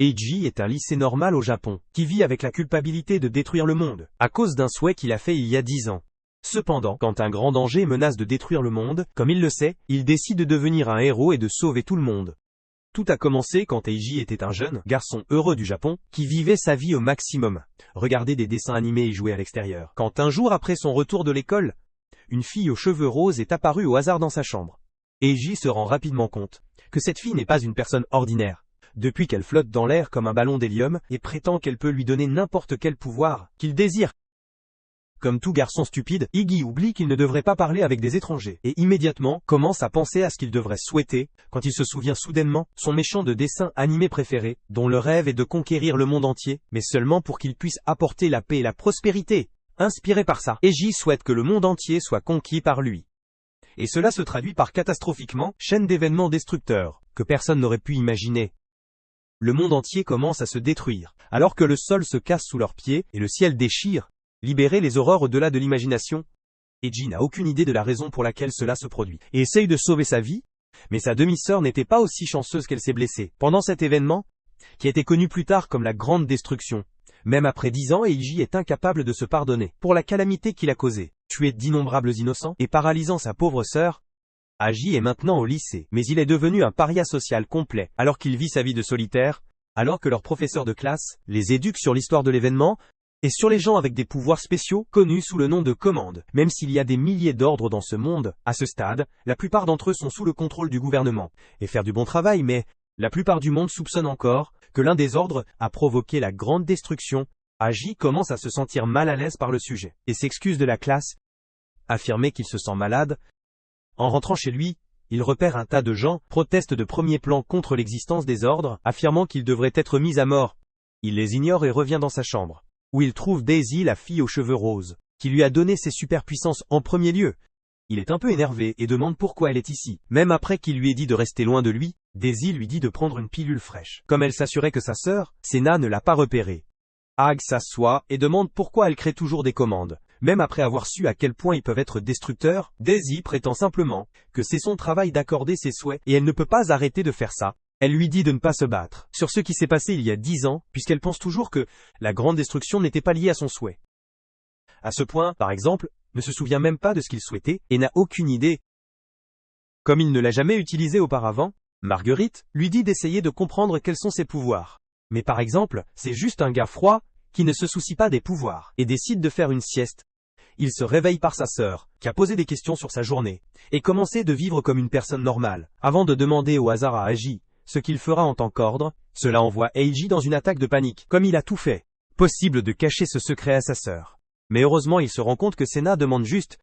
Eiji est un lycée normal au Japon, qui vit avec la culpabilité de détruire le monde, à cause d'un souhait qu'il a fait il y a 10 ans. Cependant, quand un grand danger menace de détruire le monde, comme il le sait, il décide de devenir un héros et de sauver tout le monde. Tout a commencé quand Eiji était un jeune garçon heureux du Japon, qui vivait sa vie au maximum, regarder des dessins animés et jouer à l'extérieur. Quand un jour après son retour de l'école, une fille aux cheveux roses est apparue au hasard dans sa chambre. Eiji se rend rapidement compte que cette fille n'est pas une personne ordinaire, depuis qu'elle flotte dans l'air comme un ballon d'hélium et prétend qu'elle peut lui donner n'importe quel pouvoir qu'il désire. Comme tout garçon stupide, Iggy oublie qu'il ne devrait pas parler avec des étrangers, et immédiatement commence à penser à ce qu'il devrait souhaiter, quand il se souvient soudainement, son méchant de dessin animé préféré, dont le rêve est de conquérir le monde entier, mais seulement pour qu'il puisse apporter la paix et la prospérité. Inspiré par ça, Eiji souhaite que le monde entier soit conquis par lui. Et cela se traduit par catastrophiquement, chaîne d'événements destructeurs, que personne n'aurait pu imaginer. Le monde entier commence à se détruire, alors que le sol se casse sous leurs pieds, et le ciel déchire. Libérer les horreurs au-delà de l'imagination. Eiji n'a aucune idée de la raison pour laquelle cela se produit, et essaye de sauver sa vie, mais sa demi-sœur n'était pas aussi chanceuse qu'elle s'est blessée. Pendant cet événement, qui a été connu plus tard comme la Grande Destruction, même après 10 ans, Eiji est incapable de se pardonner pour la calamité qu'il a causée, tué d'innombrables innocents et paralysant sa pauvre sœur. Eiji est maintenant au lycée, mais il est devenu un paria social complet, alors qu'il vit sa vie de solitaire, alors que leur professeur de classe les éduque sur l'histoire de l'événement, et sur les gens avec des pouvoirs spéciaux, connus sous le nom de commandes. Même s'il y a des milliers d'ordres dans ce monde, à ce stade, la plupart d'entre eux sont sous le contrôle du gouvernement, et faire du bon travail, mais la plupart du monde soupçonne encore que l'un des ordres a provoqué la grande destruction. Eiji commence à se sentir mal à l'aise par le sujet, et s'excuse de la classe, affirmer qu'il se sent malade. En rentrant chez lui, il repère un tas de gens, protestent de premier plan contre l'existence des ordres, affirmant qu'ils devraient être mis à mort. Il les ignore et revient dans sa chambre, où il trouve Daisy, la fille aux cheveux roses, qui lui a donné ses superpuissances en premier lieu. Il est un peu énervé et demande pourquoi elle est ici. Même après qu'il lui ait dit de rester loin de lui, Daisy lui dit de prendre une pilule fraîche. Comme elle s'assurait que sa sœur, Sena, ne l'a pas repérée. Ag s'assoit et demande pourquoi elle crée toujours des commandes. Même après avoir su à quel point ils peuvent être destructeurs, Daisy prétend simplement que c'est son travail d'accorder ses souhaits et elle ne peut pas arrêter de faire ça. Elle lui dit de ne pas se battre sur ce qui s'est passé il y a 10 ans, puisqu'elle pense toujours que la grande destruction n'était pas liée à son souhait. À ce point, par exemple, ne se souvient même pas de ce qu'il souhaitait et n'a aucune idée. Comme il ne l'a jamais utilisé auparavant, Marguerite lui dit d'essayer de comprendre quels sont ses pouvoirs. Mais par exemple, c'est juste un gars froid qui ne se soucie pas des pouvoirs et décide de faire une sieste. Il se réveille par sa sœur, qui a posé des questions sur sa journée, et commencé de vivre comme une personne normale, avant de demander au hasard à Eiji ce qu'il fera en tant qu'ordre. Cela envoie Eiji dans une attaque de panique, comme il a tout fait possible de cacher ce secret à sa sœur. Mais heureusement il se rend compte que Sena demande juste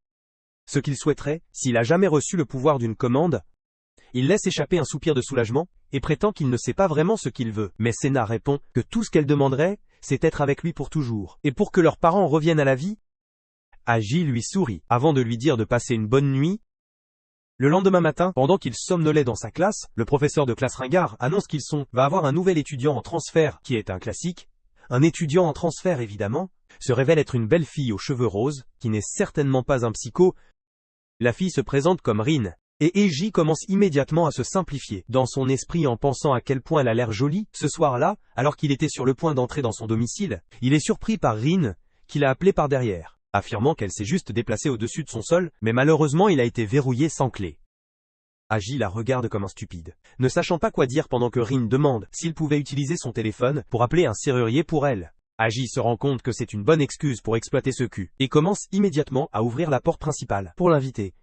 ce qu'il souhaiterait, s'il a jamais reçu le pouvoir d'une commande. Il laisse échapper un soupir de soulagement, et prétend qu'il ne sait pas vraiment ce qu'il veut. Mais Sena répond que tout ce qu'elle demanderait, c'est être avec lui pour toujours, et pour que leurs parents reviennent à la vie. Eiji lui sourit, avant de lui dire de passer une bonne nuit. Le lendemain matin, pendant qu'il somnolait dans sa classe, le professeur de classe ringard annonce va avoir un nouvel étudiant en transfert, qui est un classique. Un étudiant en transfert évidemment, se révèle être une belle fille aux cheveux roses, qui n'est certainement pas un psycho. La fille se présente comme Rin, et Eiji commence immédiatement à se simplifier dans son esprit en pensant à quel point elle a l'air jolie. Ce soir-là, alors qu'il était sur le point d'entrer dans son domicile, il est surpris par Rin, qui l'a appelé par derrière, affirmant qu'elle s'est juste déplacée au-dessus de son sol, mais malheureusement il a été verrouillé sans clé. Eiji la regarde comme un stupide, ne sachant pas quoi dire pendant que Rin demande s'il pouvait utiliser son téléphone pour appeler un serrurier pour elle. Eiji se rend compte que c'est une bonne excuse pour exploiter ce cul, et commence immédiatement à ouvrir la porte principale pour l'inviter.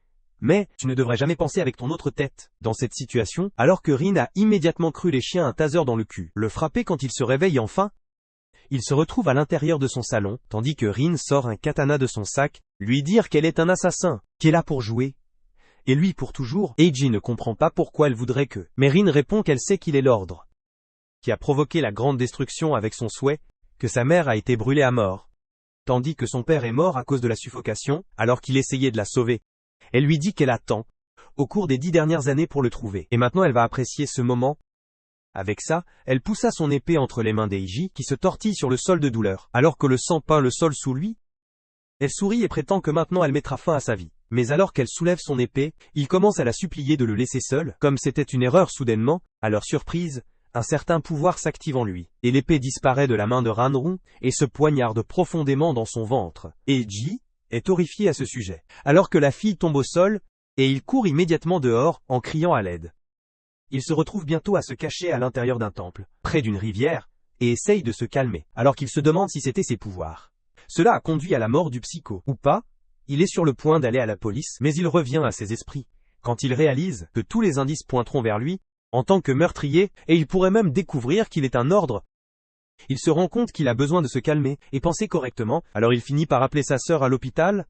Mais, tu ne devrais jamais penser avec ton autre tête dans cette situation, alors que Rin a immédiatement cru les chiens un taser dans le cul. Le frapper quand il se réveille enfin. Il se retrouve à l'intérieur de son salon, tandis que Rin sort un katana de son sac, lui dire qu'elle est un assassin, qui est là pour jouer. Et lui pour toujours. Eiji ne comprend pas pourquoi elle voudrait que. Mais Rin répond qu'elle sait qu'il est l'ordre qui a provoqué la grande destruction avec son souhait, que sa mère a été brûlée à mort, tandis que son père est mort à cause de la suffocation, alors qu'il essayait de la sauver. Elle lui dit qu'elle attend, au cours des 10 dernières années pour le trouver, et maintenant elle va apprécier ce moment. Avec ça, elle poussa son épée entre les mains d'Eiji, qui se tortille sur le sol de douleur, alors que le sang peint le sol sous lui. Elle sourit et prétend que maintenant elle mettra fin à sa vie. Mais alors qu'elle soulève son épée, il commence à la supplier de le laisser seul. Comme c'était une erreur soudainement, à leur surprise, un certain pouvoir s'active en lui, et l'épée disparaît de la main de Ranrong et se poignarde profondément dans son ventre. Eiji est horrifié à ce sujet, alors que la fille tombe au sol, et il court immédiatement dehors en criant à l'aide. Il se retrouve bientôt à se cacher à l'intérieur d'un temple, près d'une rivière, et essaye de se calmer, alors qu'il se demande si c'était ses pouvoirs. Cela a conduit à la mort du psycho, ou pas. Il est sur le point d'aller à la police, mais il revient à ses esprits, quand il réalise que tous les indices pointeront vers lui, en tant que meurtrier, et il pourrait même découvrir qu'il est un ordre. Il se rend compte qu'il a besoin de se calmer, et penser correctement, alors il finit par appeler sa sœur à l'hôpital,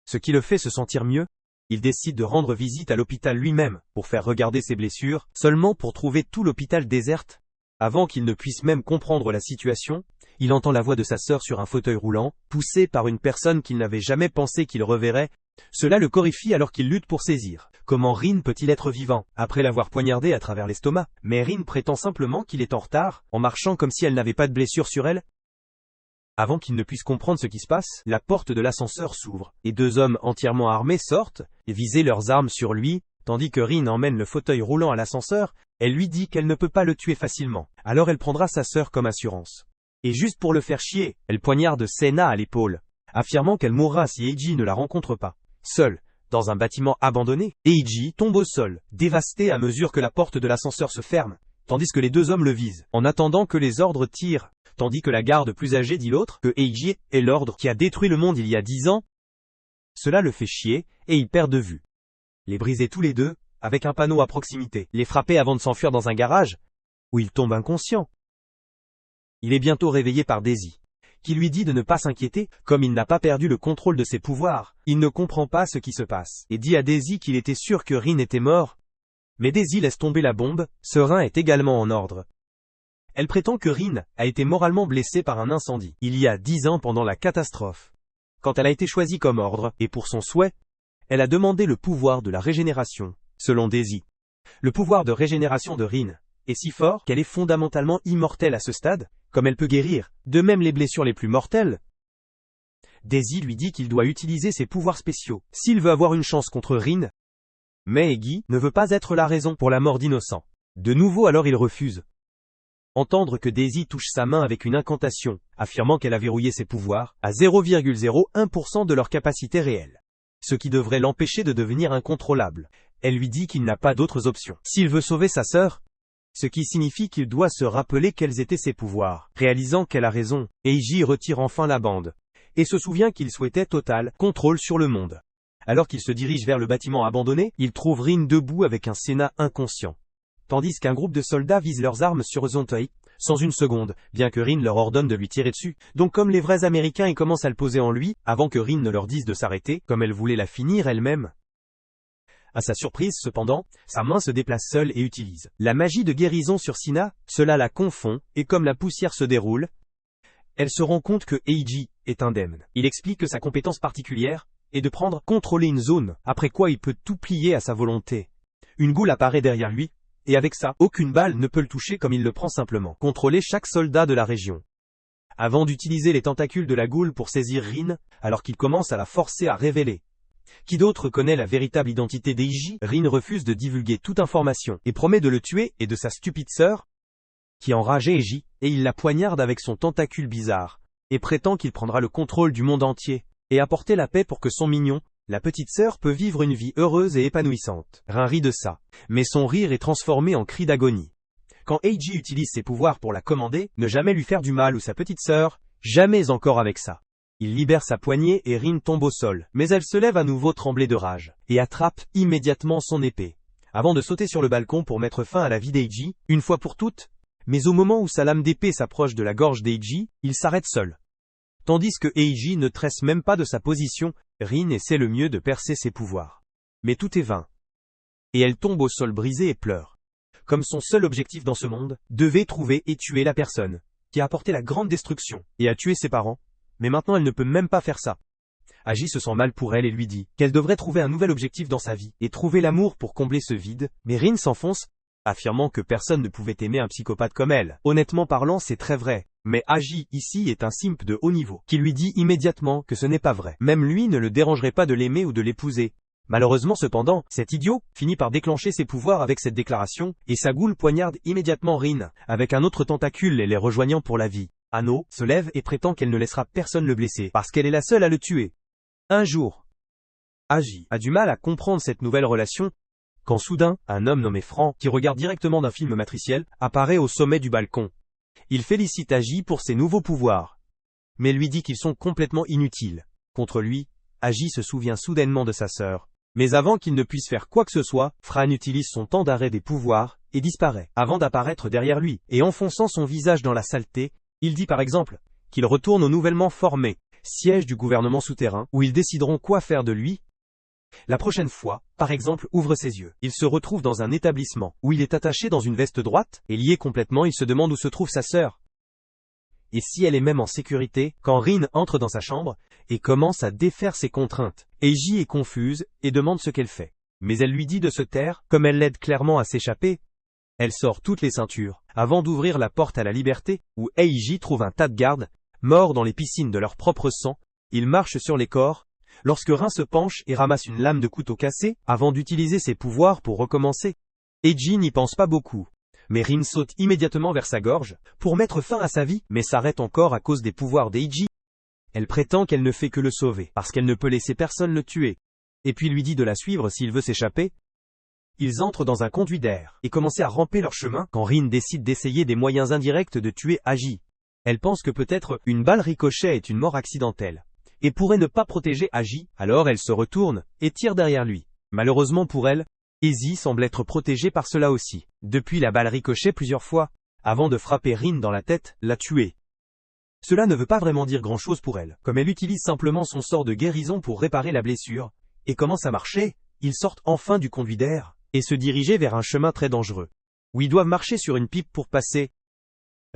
ce qui le fait se sentir mieux. Il décide de rendre visite à l'hôpital lui-même, pour faire regarder ses blessures, seulement pour trouver tout l'hôpital déserte. Avant qu'il ne puisse même comprendre la situation, il entend la voix de sa sœur sur un fauteuil roulant, poussé par une personne qu'il n'avait jamais pensé qu'il reverrait. Cela le horrifie alors qu'il lutte pour saisir. Comment Rin peut-il être vivant, après l'avoir poignardé à travers l'estomac? Mais Rin prétend simplement qu'il est en retard, en marchant comme si elle n'avait pas de blessure sur elle. Avant qu'il ne puisse comprendre ce qui se passe, la porte de l'ascenseur s'ouvre, et deux hommes entièrement armés sortent, et visent leurs armes sur lui, tandis que Rin emmène le fauteuil roulant à l'ascenseur. Elle lui dit qu'elle ne peut pas le tuer facilement, alors elle prendra sa sœur comme assurance. Et juste pour le faire chier, elle poignarde Sena à l'épaule, affirmant qu'elle mourra si Eiji ne la rencontre pas. Seul, dans un bâtiment abandonné, Eiji tombe au sol, dévasté à mesure que la porte de l'ascenseur se ferme, tandis que les deux hommes le visent, en attendant que les ordres tirent, tandis que la garde plus âgée dit l'autre que Eiji est l'ordre qui a détruit le monde il y a 10 ans. Cela le fait chier, et il perd de vue. Les briser tous les deux, avec un panneau à proximité, les frapper avant de s'enfuir dans un garage, où il tombe inconscient. Il est bientôt réveillé par Daisy, qui lui dit de ne pas s'inquiéter, comme il n'a pas perdu le contrôle de ses pouvoirs. Il ne comprend pas ce qui se passe, et dit à Daisy qu'il était sûr que Rin était mort. Mais Daisy laisse tomber la bombe, Serein est également en ordre. Elle prétend que Rin a été moralement blessée par un incendie, il y a 10 ans pendant la catastrophe. Quand elle a été choisie comme ordre, et pour son souhait, elle a demandé le pouvoir de la régénération. Selon Daisy, le pouvoir de régénération de Rin est si fort qu'elle est fondamentalement immortelle à ce stade, comme elle peut guérir, de même les blessures les plus mortelles. Daisy lui dit qu'il doit utiliser ses pouvoirs spéciaux, s'il veut avoir une chance contre Rin. Mais Eggy ne veut pas être la raison pour la mort d'innocents. De nouveau alors il refuse. Entendre que Daisy touche sa main avec une incantation, affirmant qu'elle a verrouillé ses pouvoirs, à 0,01% de leur capacité réelle. Ce qui devrait l'empêcher de devenir incontrôlable. Elle lui dit qu'il n'a pas d'autres options, s'il veut sauver sa sœur. Ce qui signifie qu'il doit se rappeler quels étaient ses pouvoirs. Réalisant qu'elle a raison, Eiji retire enfin la bande, et se souvient qu'il souhaitait total contrôle sur le monde. Alors qu'il se dirige vers le bâtiment abandonné, il trouve Rin debout avec un Sena inconscient. Tandis qu'un groupe de soldats vise leurs armes sur Zontoi, sans une seconde, bien que Rin leur ordonne de lui tirer dessus. Donc comme les vrais Américains ils commencent à le poser en lui, avant que Rin ne leur dise de s'arrêter, comme elle voulait la finir elle-même. À sa surprise cependant, sa main se déplace seule et utilise la magie de guérison sur Sina, cela la confond, et comme la poussière se déroule, elle se rend compte que Eiji est indemne. Il explique que sa compétence particulière est de contrôler une zone, après quoi il peut tout plier à sa volonté. Une goule apparaît derrière lui, et avec ça, aucune balle ne peut le toucher comme il le prend simplement. Contrôler chaque soldat de la région. Avant d'utiliser les tentacules de la goule pour saisir Rin, alors qu'il commence à la forcer à révéler. Qui d'autre connaît la véritable identité d'Eiji? Rin refuse de divulguer toute information, et promet de le tuer et de sa stupide sœur, qui enrage Eiji, et il la poignarde avec son tentacule bizarre, et prétend qu'il prendra le contrôle du monde entier, et apporter la paix pour que son mignon, la petite sœur peut vivre une vie heureuse et épanouissante. Rin rit de ça, mais son rire est transformé en cri d'agonie. Quand Eiji utilise ses pouvoirs pour la commander, ne jamais lui faire du mal ou sa petite sœur, jamais encore avec ça. Il libère sa poignée et Rin tombe au sol, mais elle se lève à nouveau tremblée de rage, et attrape immédiatement son épée, avant de sauter sur le balcon pour mettre fin à la vie d'Eiji, une fois pour toutes. Mais au moment où sa lame d'épée s'approche de la gorge d'Eiji, il s'arrête seul. Tandis que Eiji ne tresse même pas de sa position, Rin essaie le mieux de percer ses pouvoirs. Mais tout est vain. Et elle tombe au sol brisée et pleure. Comme son seul objectif dans ce monde, devait trouver et tuer la personne qui a apporté la grande destruction et a tué ses parents. Mais maintenant elle ne peut même pas faire ça. Agi se sent mal pour elle et lui dit qu'elle devrait trouver un nouvel objectif dans sa vie et trouver l'amour pour combler ce vide. Mais Rin s'enfonce, affirmant que personne ne pouvait aimer un psychopathe comme elle. Honnêtement parlant, c'est très vrai. Mais Agi ici est un simp de haut niveau, qui lui dit immédiatement que ce n'est pas vrai. Même lui ne le dérangerait pas de l'aimer ou de l'épouser. Malheureusement cependant, cet idiot finit par déclencher ses pouvoirs avec cette déclaration, et sa goule poignarde immédiatement Rin, avec un autre tentacule les rejoignant pour la vie. Anno se lève et prétend qu'elle ne laissera personne le blesser, parce qu'elle est la seule à le tuer. Un jour, Agi a du mal à comprendre cette nouvelle relation, quand soudain, un homme nommé Franc, qui regarde directement d'un film matriciel, apparaît au sommet du balcon. Il félicite Agi pour ses nouveaux pouvoirs, mais lui dit qu'ils sont complètement inutiles. Contre lui, Agi se souvient soudainement de sa sœur. Mais avant qu'il ne puisse faire quoi que ce soit, Fran utilise son temps d'arrêt des pouvoirs, et disparaît, avant d'apparaître derrière lui, et enfonçant son visage dans la saleté, il dit par exemple, qu'il retourne au nouvellement formé, siège du gouvernement souterrain, où ils décideront quoi faire de lui. La prochaine fois, par exemple, ouvre ses yeux. Il se retrouve dans un établissement, où il est attaché dans une veste droite, et lié complètement, il se demande où se trouve sa sœur. Et si elle est même en sécurité, quand Rin entre dans sa chambre, et commence à défaire ses contraintes. Eiji est confuse, et demande ce qu'elle fait. Mais elle lui dit de se taire, comme elle l'aide clairement à s'échapper. Elle sort toutes les ceintures, avant d'ouvrir la porte à la liberté, où Eiji trouve un tas de gardes, morts dans les piscines de leur propre sang. Il marche sur les corps, lorsque Rin se penche et ramasse une lame de couteau cassée, avant d'utiliser ses pouvoirs pour recommencer. Eiji n'y pense pas beaucoup. Mais Rin saute immédiatement vers sa gorge, pour mettre fin à sa vie, mais s'arrête encore à cause des pouvoirs d'Eiji. Elle prétend qu'elle ne fait que le sauver, parce qu'elle ne peut laisser personne le tuer. Et puis lui dit de la suivre s'il veut s'échapper. Ils entrent dans un conduit d'air, et commencent à ramper leur chemin, quand Rin décide d'essayer des moyens indirects de tuer Agi. Elle pense que peut-être une balle ricochet est une mort accidentelle, et pourrait ne pas protéger Agi, alors elle se retourne, et tire derrière lui. Malheureusement pour elle, Eiji semble être protégée par cela aussi. Depuis la balle ricochet plusieurs fois, avant de frapper Rin dans la tête, la tuer. Cela ne veut pas vraiment dire grand-chose pour elle, comme elle utilise simplement son sort de guérison pour réparer la blessure, et commence à marcher, ils sortent enfin du conduit d'air, et se diriger vers un chemin très dangereux, où ils doivent marcher sur une pipe pour passer.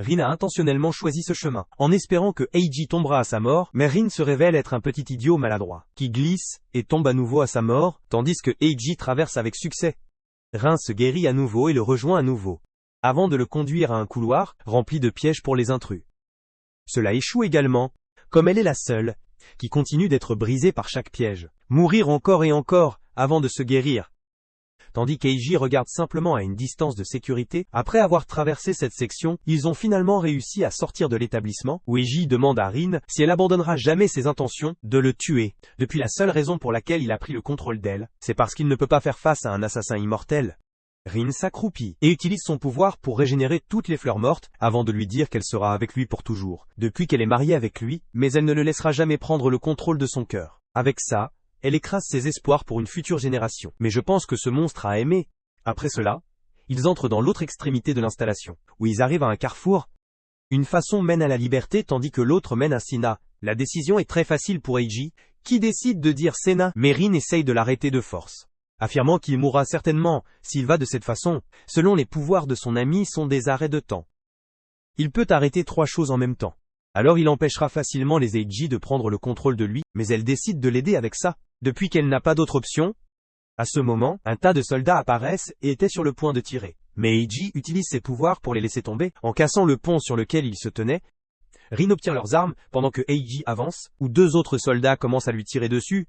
Rin a intentionnellement choisi ce chemin, en espérant que Eiji tombera à sa mort, mais Rin se révèle être un petit idiot maladroit, qui glisse, et tombe à nouveau à sa mort, tandis que Eiji traverse avec succès. Rin se guérit à nouveau et le rejoint à nouveau, avant de le conduire à un couloir, rempli de pièges pour les intrus. Cela échoue également, comme elle est la seule, qui continue d'être brisée par chaque piège, mourir encore et encore, avant de se guérir. Tandis qu'Eiji regarde simplement à une distance de sécurité, après avoir traversé cette section, ils ont finalement réussi à sortir de l'établissement, où Eiji demande à Rin si elle abandonnera jamais ses intentions de le tuer. Depuis la seule raison pour laquelle il a pris le contrôle d'elle, c'est parce qu'il ne peut pas faire face à un assassin immortel. Rin s'accroupit, et utilise son pouvoir pour régénérer toutes les fleurs mortes, avant de lui dire qu'elle sera avec lui pour toujours, depuis qu'elle est mariée avec lui, mais elle ne le laissera jamais prendre le contrôle de son cœur. Avec ça, elle écrase ses espoirs pour une future génération. Mais je pense que ce monstre a aimé. Après cela, ils entrent dans l'autre extrémité de l'installation, où ils arrivent à un carrefour. Une façon mène à la liberté tandis que l'autre mène à Sena. La décision est très facile pour Eiji, qui décide de dire Sena, mais Rin essaye de l'arrêter de force, affirmant qu'il mourra certainement s'il va de cette façon. Selon les pouvoirs de son ami sont des arrêts de temps. Il peut arrêter 3 choses en même temps. Alors il empêchera facilement les Eiji de prendre le contrôle de lui, mais elle décide de l'aider avec ça. Depuis qu'elle n'a pas d'autre option, à ce moment, un tas de soldats apparaissent et étaient sur le point de tirer. Mais Eiji utilise ses pouvoirs pour les laisser tomber, en cassant le pont sur lequel ils se tenaient. Rin obtient leurs armes, pendant que Eiji avance, où 2 autres soldats commencent à lui tirer dessus.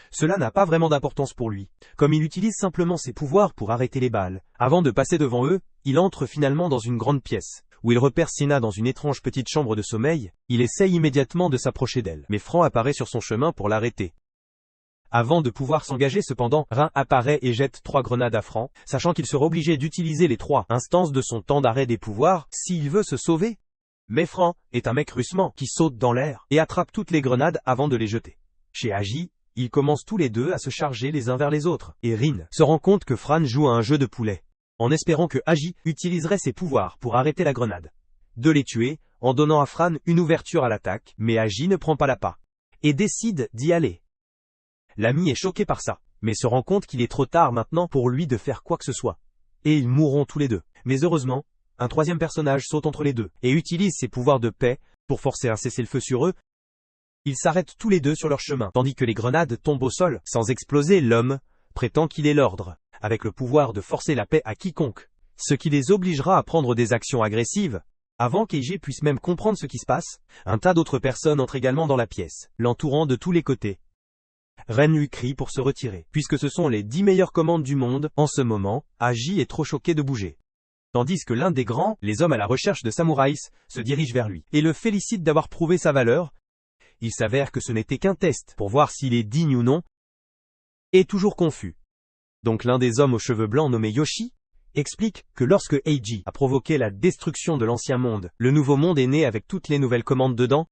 Cela n'a pas vraiment d'importance pour lui, comme il utilise simplement ses pouvoirs pour arrêter les balles. Avant de passer devant eux, il entre finalement dans une grande pièce, où il repère Sena dans une étrange petite chambre de sommeil. Il essaye immédiatement de s'approcher d'elle, mais Franc apparaît sur son chemin pour l'arrêter. Avant de pouvoir s'engager cependant, Rin apparaît et jette 3 grenades à Franc, sachant qu'il sera obligé d'utiliser les 3 instances de son temps d'arrêt des pouvoirs, s'il veut se sauver. Mais Franc est un mec russement, qui saute dans l'air, et attrape toutes les grenades avant de les jeter. Chez Agi, ils commencent tous les deux à se charger les uns vers les autres, et Rin se rend compte que Fran joue à un jeu de poulet, en espérant que Agi utiliserait ses pouvoirs pour arrêter la grenade, de les tuer, en donnant à Fran une ouverture à l'attaque, mais Agi ne prend pas la pas, et décide d'y aller. L'ami est choqué par ça, mais se rend compte qu'il est trop tard maintenant pour lui de faire quoi que ce soit. Et ils mourront tous les deux. Mais heureusement, un 3e personnage saute entre les deux, et utilise ses pouvoirs de paix, pour forcer un cessez-le-feu sur eux. Ils s'arrêtent tous les deux sur leur chemin, tandis que les grenades tombent au sol, sans exploser. L'homme prétend qu'il est l'ordre, avec le pouvoir de forcer la paix à quiconque, ce qui les obligera à prendre des actions agressives. Avant qu'Eiji puisse même comprendre ce qui se passe, un tas d'autres personnes entrent également dans la pièce, l'entourant de tous les côtés. Ren lui crie pour se retirer, puisque ce sont les 10 meilleures commandes du monde. En ce moment, Aji est trop choqué de bouger. Tandis que l'un des grands, les hommes à la recherche de samouraïs, se dirige vers lui, et le félicite d'avoir prouvé sa valeur. Il s'avère que ce n'était qu'un test, pour voir s'il est digne ou non, et toujours confus. Donc l'un des hommes aux cheveux blancs nommé Yoshi, explique que lorsque Eiji a provoqué la destruction de l'ancien monde, le nouveau monde est né avec toutes les nouvelles commandes dedans.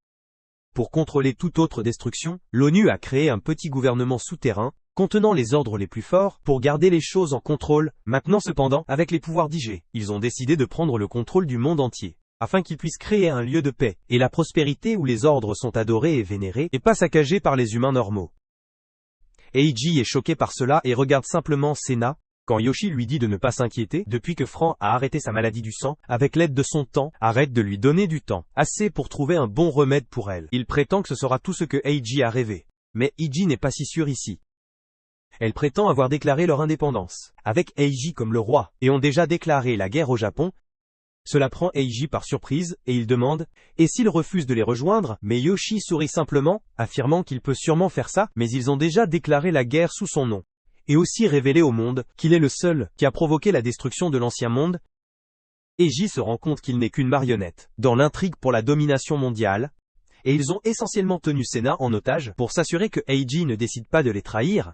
Pour contrôler toute autre destruction, l'ONU a créé un petit gouvernement souterrain, contenant les ordres les plus forts, pour garder les choses en contrôle. Maintenant cependant, avec les pouvoirs d'Ig, ils ont décidé de prendre le contrôle du monde entier, afin qu'ils puissent créer un lieu de paix, et la prospérité où les ordres sont adorés et vénérés, et pas saccagés par les humains normaux. Eiji est choqué par cela et regarde simplement Senna, quand Yoshi lui dit de ne pas s'inquiéter, depuis que Franc a arrêté sa maladie du sang, avec l'aide de son temps, arrête de lui donner du temps, assez pour trouver un bon remède pour elle. Il prétend que ce sera tout ce que Eiji a rêvé. Mais Eiji n'est pas si sûr ici. Elle prétend avoir déclaré leur indépendance, avec Eiji comme le roi, et ont déjà déclaré la guerre au Japon. Cela prend Eiji par surprise, et il demande « Et s'il refuse de les rejoindre ?» Mais Yoshi sourit simplement, affirmant qu'il peut sûrement faire ça, mais ils ont déjà déclaré la guerre sous son nom, et aussi révélé au monde qu'il est le seul qui a provoqué la destruction de l'ancien monde. Eiji se rend compte qu'il n'est qu'une marionnette, dans l'intrigue pour la domination mondiale, et ils ont essentiellement tenu Senna en otage pour s'assurer que Eiji ne décide pas de les trahir.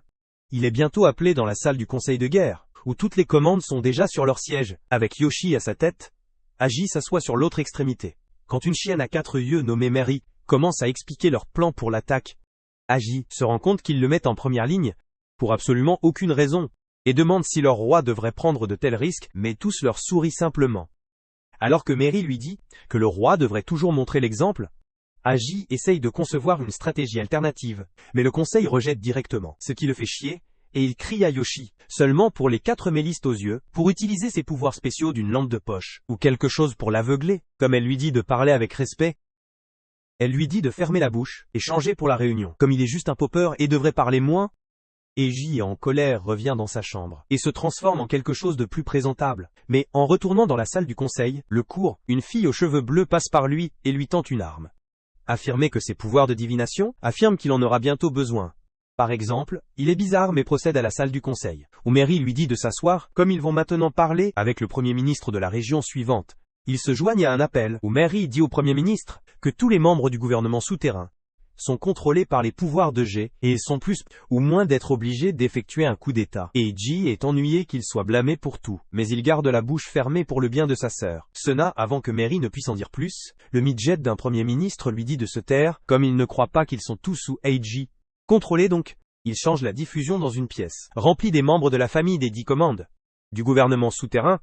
Il est bientôt appelé dans la salle du conseil de guerre, où toutes les commandes sont déjà sur leur siège, avec Yoshi à sa tête. Aji s'assoit sur l'autre extrémité. Quand une chienne à 4 yeux nommée Mary commence à expliquer leur plan pour l'attaque, Aji se rend compte qu'ils le mettent en première ligne, pour absolument aucune raison, et demande si leur roi devrait prendre de tels risques, mais tous leur sourient simplement. Alors que Mary lui dit que le roi devrait toujours montrer l'exemple, Aji essaye de concevoir une stratégie alternative, mais le conseil rejette directement, ce qui le fait chier, et il crie à Yoshi, seulement pour les 4 mélistes aux yeux, pour utiliser ses pouvoirs spéciaux d'une lampe de poche, ou quelque chose pour l'aveugler, comme elle lui dit de parler avec respect. Elle lui dit de fermer la bouche, et changer pour la réunion, comme il est juste un popper et devrait parler moins. Eiji, en colère, revient dans sa chambre, et se transforme en quelque chose de plus présentable. Mais, en retournant dans la salle du conseil, le court, une fille aux cheveux bleus passe par lui, et lui tend une arme. Affirmer que ses pouvoirs de divination, affirme qu'il en aura bientôt besoin. Par exemple, il est bizarre mais procède à la salle du conseil, où Mary lui dit de s'asseoir, comme ils vont maintenant parler avec le premier ministre de la région suivante. Ils se joignent à un appel, où Mary dit au premier ministre que tous les membres du gouvernement souterrain sont contrôlés par les pouvoirs de G, et sont plus ou moins d'être obligés d'effectuer un coup d'état. Et G est ennuyé qu'il soit blâmé pour tout, mais il garde la bouche fermée pour le bien de sa sœur. Senna, avant que Mary ne puisse en dire plus, le midget d'un premier ministre lui dit de se taire, comme il ne croit pas qu'ils sont tous sous Eiji. Contrôlé donc, il change la diffusion dans une pièce, remplie des membres de la famille des 10 commandes, du gouvernement souterrain.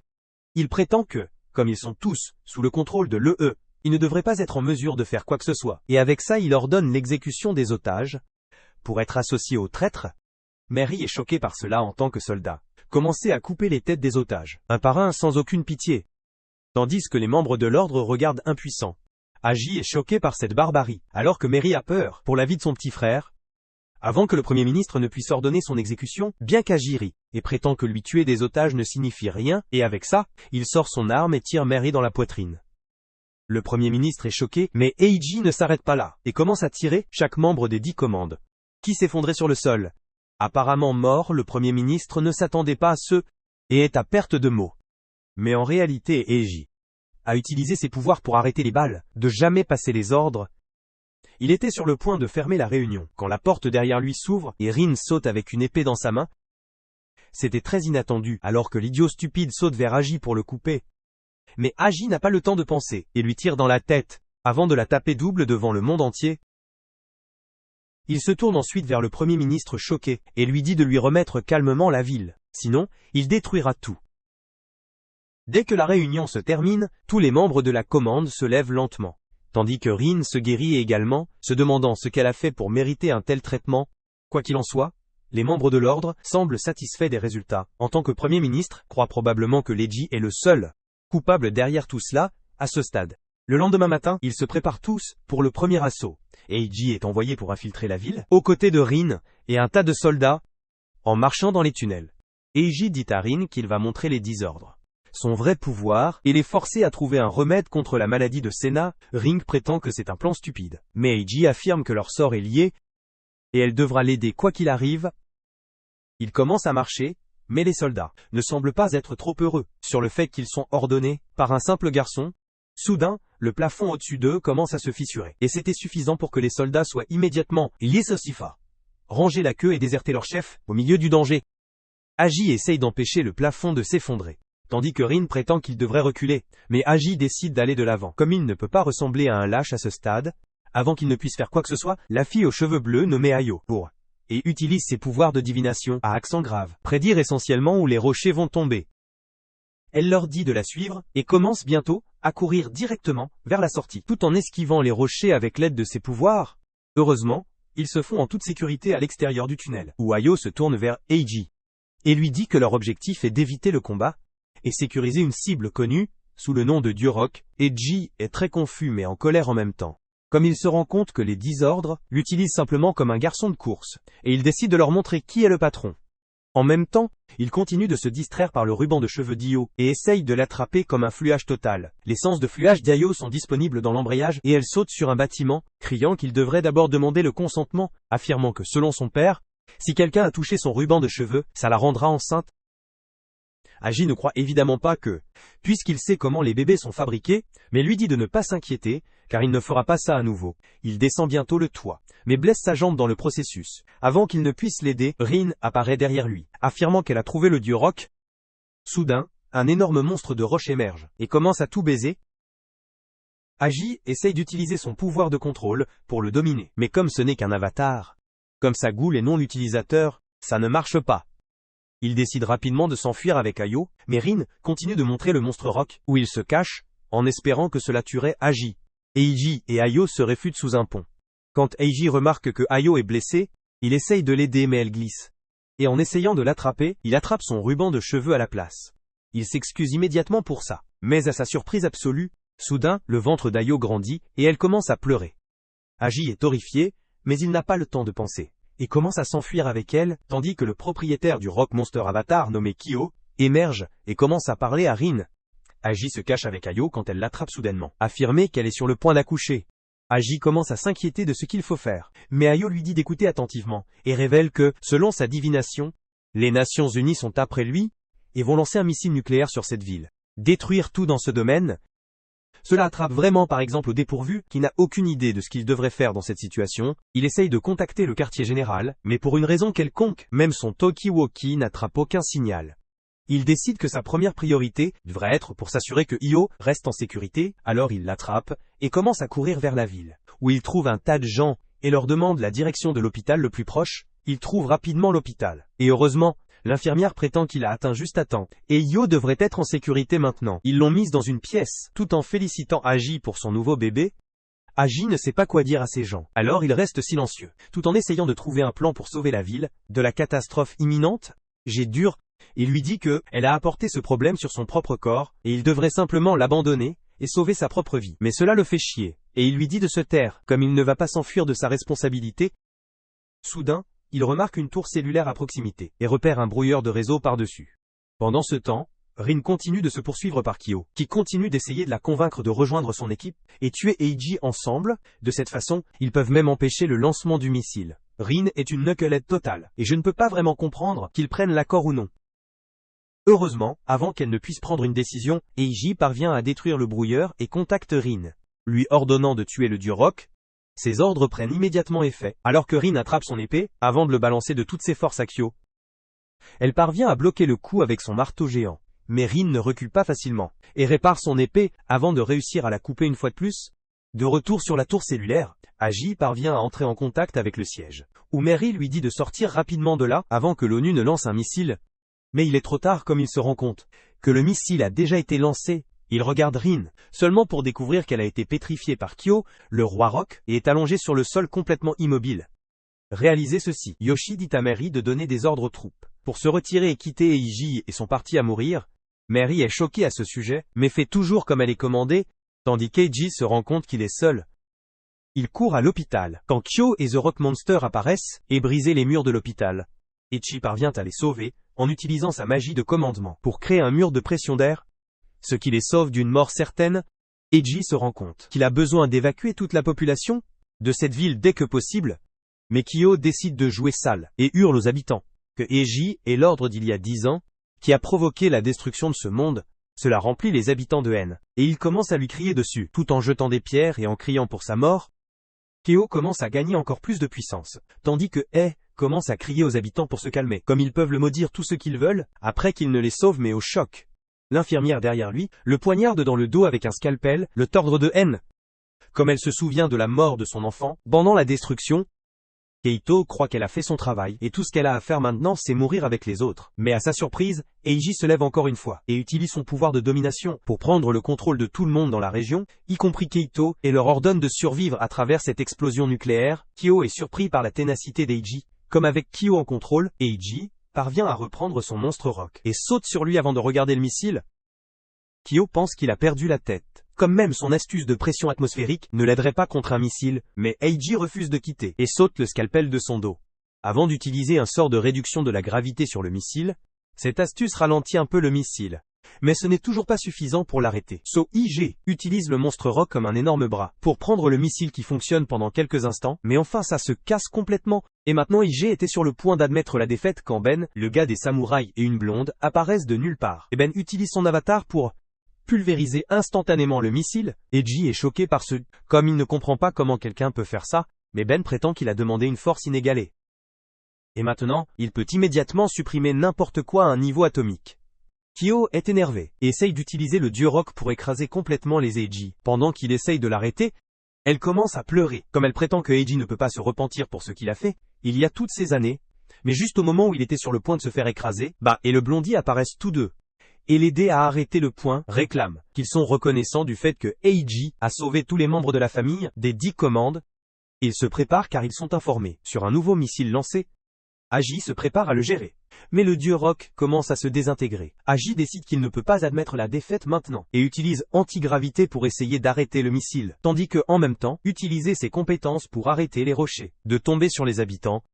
Il prétend que, comme ils sont tous sous le contrôle de l'EE, ils ne devraient pas être en mesure de faire quoi que ce soit. Et avec ça il ordonne l'exécution des otages, pour être associé aux traîtres. Mary est choquée par cela en tant que soldat. Commencez à couper les têtes des otages, un par un sans aucune pitié. Tandis que les membres de l'ordre regardent impuissants. Aji est choqué par cette barbarie, alors que Mary a peur pour la vie de son petit frère. Avant que le Premier ministre ne puisse ordonner son exécution, bien qu'Aji rit, et prétend que lui tuer des otages ne signifie rien, et avec ça, il sort son arme et tire Mary dans la poitrine. Le Premier ministre est choqué, mais Eiji ne s'arrête pas là, et commence à tirer chaque membre des 10 commandes, qui s'effondrait sur le sol. Apparemment mort, le Premier ministre ne s'attendait pas à ce, et est à perte de mots. Mais en réalité Eiji a utilisé ses pouvoirs pour arrêter les balles, de jamais passer les ordres. Il était sur le point de fermer la réunion, quand la porte derrière lui s'ouvre, et Rin saute avec une épée dans sa main. C'était très inattendu, alors que l'idiot stupide saute vers Aji pour le couper. Mais Aji n'a pas le temps de penser, et lui tire dans la tête, avant de la taper double devant le monde entier. Il se tourne ensuite vers le Premier ministre choqué, et lui dit de lui remettre calmement la ville, sinon, il détruira tout. Dès que la réunion se termine, tous les membres de la commande se lèvent lentement, tandis que Rin se guérit également, se demandant ce qu'elle a fait pour mériter un tel traitement. Quoi qu'il en soit, les membres de l'ordre semblent satisfaits des résultats. En tant que Premier ministre, croit probablement que Eiji est le seul coupable derrière tout cela, à ce stade. Le lendemain matin, ils se préparent tous pour le premier assaut. Eiji est envoyé pour infiltrer la ville, aux côtés de Rin et un tas de soldats, en marchant dans les tunnels. Eiji dit à Rin qu'il va montrer les 10 ordres, son vrai pouvoir, et les forcer à trouver un remède contre la maladie de Senna. Rin prétend que c'est un plan stupide, mais Eiji affirme que leur sort est lié. et elle devra l'aider quoi qu'il arrive. Il commence à marcher, mais les soldats ne semblent pas être trop heureux sur le fait qu'ils sont ordonnés par un simple garçon. Soudain, le plafond au-dessus d'eux commence à se fissurer, et c'était suffisant pour que les soldats soient immédiatement Yesosifa, ranger la queue et déserter leur chef au milieu du danger. Agi essaye d'empêcher le plafond de s'effondrer, tandis que Rin prétend qu'il devrait reculer, mais Agi décide d'aller de l'avant. Comme il ne peut pas ressembler à un lâche à ce stade, avant qu'il ne puisse faire quoi que ce soit, la fille aux cheveux bleus nommée Ayo et utilise ses pouvoirs de divination à accent grave, prédire essentiellement où les rochers vont tomber. Elle leur dit de la suivre, et commence bientôt à courir directement vers la sortie, tout en esquivant les rochers avec l'aide de ses pouvoirs. Heureusement, ils se font en toute sécurité à l'extérieur du tunnel, où Ayo se tourne vers Eiji, et lui dit que leur objectif est d'éviter le combat, et sécuriser une cible connue, sous le nom de Dieu Rock. Eiji est très confus mais en colère en même temps, comme il se rend compte que les 10 ordres l'utilisent simplement comme un garçon de course, et il décide de leur montrer qui est le patron. En même temps, il continue de se distraire par le ruban de cheveux d'Io, et essaye de l'attraper comme un fluage total. Les sens de fluage d'Ayo sont disponibles dans l'embrayage, et elle saute sur un bâtiment, criant qu'il devrait d'abord demander le consentement, affirmant que selon son père, si quelqu'un a touché son ruban de cheveux, ça la rendra enceinte. Agi ne croit évidemment pas que, puisqu'il sait comment les bébés sont fabriqués, mais lui dit de ne pas s'inquiéter, car il ne fera pas ça à nouveau. Il descend bientôt le toit, mais blesse sa jambe dans le processus. Avant qu'il ne puisse l'aider, Rin apparaît derrière lui, affirmant qu'elle a trouvé le dieu Rock. Soudain, un énorme monstre de roche émerge, et commence à tout baiser. Agi essaye d'utiliser son pouvoir de contrôle pour le dominer, mais comme ce n'est qu'un avatar, comme sa goule est non l'utilisateur, ça ne marche pas. Il décide rapidement de s'enfuir avec Ayo, mais Rin continue de montrer le monstre Rock, où il se cache, en espérant que cela tuerait Agi. Eiji et Ayo se réfutent sous un pont. Quand Eiji remarque que Ayo est blessée, il essaye de l'aider mais elle glisse. Et en essayant de l'attraper, il attrape son ruban de cheveux à la place. Il s'excuse immédiatement pour ça, mais à sa surprise absolue, soudain, le ventre d'Ayo grandit, et elle commence à pleurer. Agi est horrifié, mais il n'a pas le temps de penser, et commence à s'enfuir avec elle, tandis que le propriétaire du Rock Monster Avatar nommé Kyo, émerge, et commence à parler à Rin. Agi se cache avec Ayo quand elle l'attrape soudainement, affirmée qu'elle est sur le point d'accoucher. Agi commence à s'inquiéter de ce qu'il faut faire, mais Ayo lui dit d'écouter attentivement, et révèle que, selon sa divination, les Nations Unies sont après lui, et vont lancer un missile nucléaire sur cette ville. Détruire tout dans ce domaine. Cela attrape vraiment par exemple au dépourvu, qui n'a aucune idée de ce qu'il devrait faire dans cette situation. Il essaye de contacter le quartier général, mais pour une raison quelconque, même son talkie-walkie n'attrape aucun signal. Il décide que sa première priorité devrait être pour s'assurer que Io reste en sécurité, alors il l'attrape, et commence à courir vers la ville, où il trouve un tas de gens, et leur demande la direction de l'hôpital le plus proche. Il trouve rapidement l'hôpital, et heureusement, l'infirmière prétend qu'il a atteint juste à temps, et Io devrait être en sécurité maintenant. Ils l'ont mise dans une pièce, tout en félicitant Agi pour son nouveau bébé. Agi ne sait pas quoi dire à ces gens, alors il reste silencieux, tout en essayant de trouver un plan pour sauver la ville de la catastrophe imminente. Il lui dit que elle a apporté ce problème sur son propre corps, et il devrait simplement l'abandonner, et sauver sa propre vie. Mais cela le fait chier, et il lui dit de se taire, comme il ne va pas s'enfuir de sa responsabilité. Soudain, il remarque une tour cellulaire à proximité, et repère un brouilleur de réseau par-dessus. Pendant ce temps, Rin continue de se poursuivre par Kyo, qui continue d'essayer de la convaincre de rejoindre son équipe, et tuer Eiji ensemble. De cette façon, ils peuvent même empêcher le lancement du missile. Rin est une knucklehead totale, et je ne peux pas vraiment comprendre qu'ils prennent l'accord ou non. Heureusement, avant qu'elle ne puisse prendre une décision, Eiji parvient à détruire le brouilleur et contacte Rin, lui ordonnant de tuer le dieu Rock. Ses ordres prennent immédiatement effet, alors que Rin attrape son épée, avant de le balancer de toutes ses forces à Kyo. Elle parvient à bloquer le coup avec son marteau géant, mais Rin ne recule pas facilement, et répare son épée, avant de réussir à la couper une fois de plus. De retour sur la tour cellulaire, Agi parvient à entrer en contact avec le siège, où Mary lui dit de sortir rapidement de là, avant que l'ONU ne lance un missile. Mais il est trop tard comme il se rend compte que le missile a déjà été lancé. Il regarde Rin, seulement pour découvrir qu'elle a été pétrifiée par Kyo, le roi Rock, et est allongée sur le sol complètement immobile. Réalisé ceci, Yoshi dit à Mary de donner des ordres aux troupes, pour se retirer et quitter Eiji et son parti à mourir. Mary est choquée à ce sujet, mais fait toujours comme elle est commandée, tandis qu'Eiji se rend compte qu'il est seul. Il court à l'hôpital, quand Kyo et The Rock Monster apparaissent, et brisent les murs de l'hôpital. Eiji parvient à les sauver, en utilisant sa magie de commandement pour créer un mur de pression d'air, ce qui les sauve d'une mort certaine. Eiji se rend compte qu'il a besoin d'évacuer toute la population de cette ville dès que possible, Mais Kyo décide de jouer sale, et hurle aux habitants que Eiji est l'ordre d'il y a 10 ans, qui a provoqué la destruction de ce monde. Cela remplit les habitants de haine, et ils commencent à lui crier dessus, tout en jetant des pierres et en criant pour sa mort. Kyo commence à gagner encore plus de puissance, tandis que Hei commence à crier aux habitants pour se calmer, comme ils peuvent le maudire tout ce qu'ils veulent, après qu'il ne les sauve mais au choc. L'infirmière derrière lui le poignarde dans le dos avec un scalpel, le tordre de haine. Comme elle se souvient de la mort de son enfant, pendant la destruction, Keito croit qu'elle a fait son travail, et tout ce qu'elle a à faire maintenant c'est mourir avec les autres. Mais à sa surprise, Eiji se lève encore une fois, et utilise son pouvoir de domination pour prendre le contrôle de tout le monde dans la région, y compris Keito, et leur ordonne de survivre à travers cette explosion nucléaire. Kyo est surpris par la ténacité d'Eiji. Comme avec Kyo en contrôle, Eiji parvient à reprendre son monstre roc, et saute sur lui avant de regarder le missile. Kyo pense qu'il a perdu la tête. Comme même son astuce de pression atmosphérique ne l'aiderait pas contre un missile, mais Eiji refuse de quitter et saute le scalpel de son dos. Avant d'utiliser un sort de réduction de la gravité sur le missile, cette astuce ralentit un peu le missile. Mais ce n'est toujours pas suffisant pour l'arrêter. So Eiji utilise le monstre roc comme un énorme bras pour prendre le missile qui fonctionne pendant quelques instants, mais enfin ça se casse complètement. Et maintenant Eiji était sur le point d'admettre la défaite quand Ben, le gars des samouraïs et une blonde, apparaissent de nulle part. Et Ben utilise son avatar pour pulvériser instantanément le missile. Eiji est choqué par ce, comme il ne comprend pas comment quelqu'un peut faire ça, mais Ben prétend qu'il a demandé une force inégalée. Et maintenant, il peut immédiatement supprimer n'importe quoi à un niveau atomique. Kyo est énervé, et essaye d'utiliser le dieu roc pour écraser complètement les Eiji. Pendant qu'il essaye de l'arrêter, elle commence à pleurer. Comme elle prétend que Eiji ne peut pas se repentir pour ce qu'il a fait, il y a toutes ces années, mais juste au moment où il était sur le point de se faire écraser, et le blondie apparaissent tous deux. Et l'aider à arrêter le point, réclament qu'ils sont reconnaissants du fait que Eiji a sauvé tous les membres de la famille des 10 commandes. Ils se préparent car ils sont informés sur un nouveau missile lancé. Agi se prépare à le gérer. Mais le dieu roc commence à se désintégrer. Agi décide qu'il ne peut pas admettre la défaite maintenant, et utilise antigravité pour essayer d'arrêter le missile, tandis que, en même temps, utiliser ses compétences pour arrêter les rochers de tomber sur les habitants.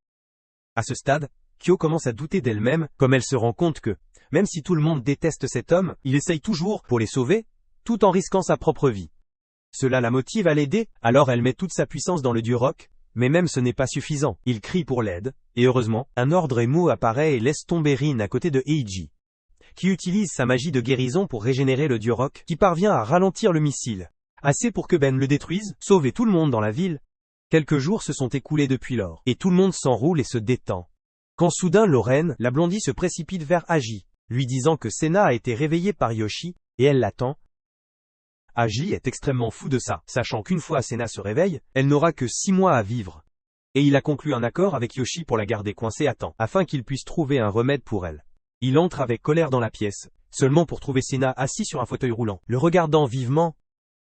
À ce stade, Kyo commence à douter d'elle-même, comme elle se rend compte que, même si tout le monde déteste cet homme, il essaye toujours pour les sauver, tout en risquant sa propre vie. Cela la motive à l'aider, alors elle met toute sa puissance dans le dieu roc, mais même ce n'est pas suffisant. Il crie pour l'aide, et heureusement, un ordre émo apparaît et laisse tomber Rin à côté de Eiji, qui utilise sa magie de guérison pour régénérer le dieu roc, qui parvient à ralentir le missile. Assez pour que Ben le détruise, sauver tout le monde dans la ville. Quelques jours se sont écoulés depuis lors, et tout le monde s'enroule et se détend. Quand soudain Lorraine, la blondie se précipite vers Agi, lui disant que Sena a été réveillée par Yoshi, et elle l'attend. Agi est extrêmement fou de ça, sachant qu'une fois Sena se réveille, elle n'aura que 6 mois à vivre. Et il a conclu un accord avec Yoshi pour la garder coincée à temps, afin qu'il puisse trouver un remède pour elle. Il entre avec colère dans la pièce, seulement pour trouver Sena assis sur un fauteuil roulant. Le regardant vivement,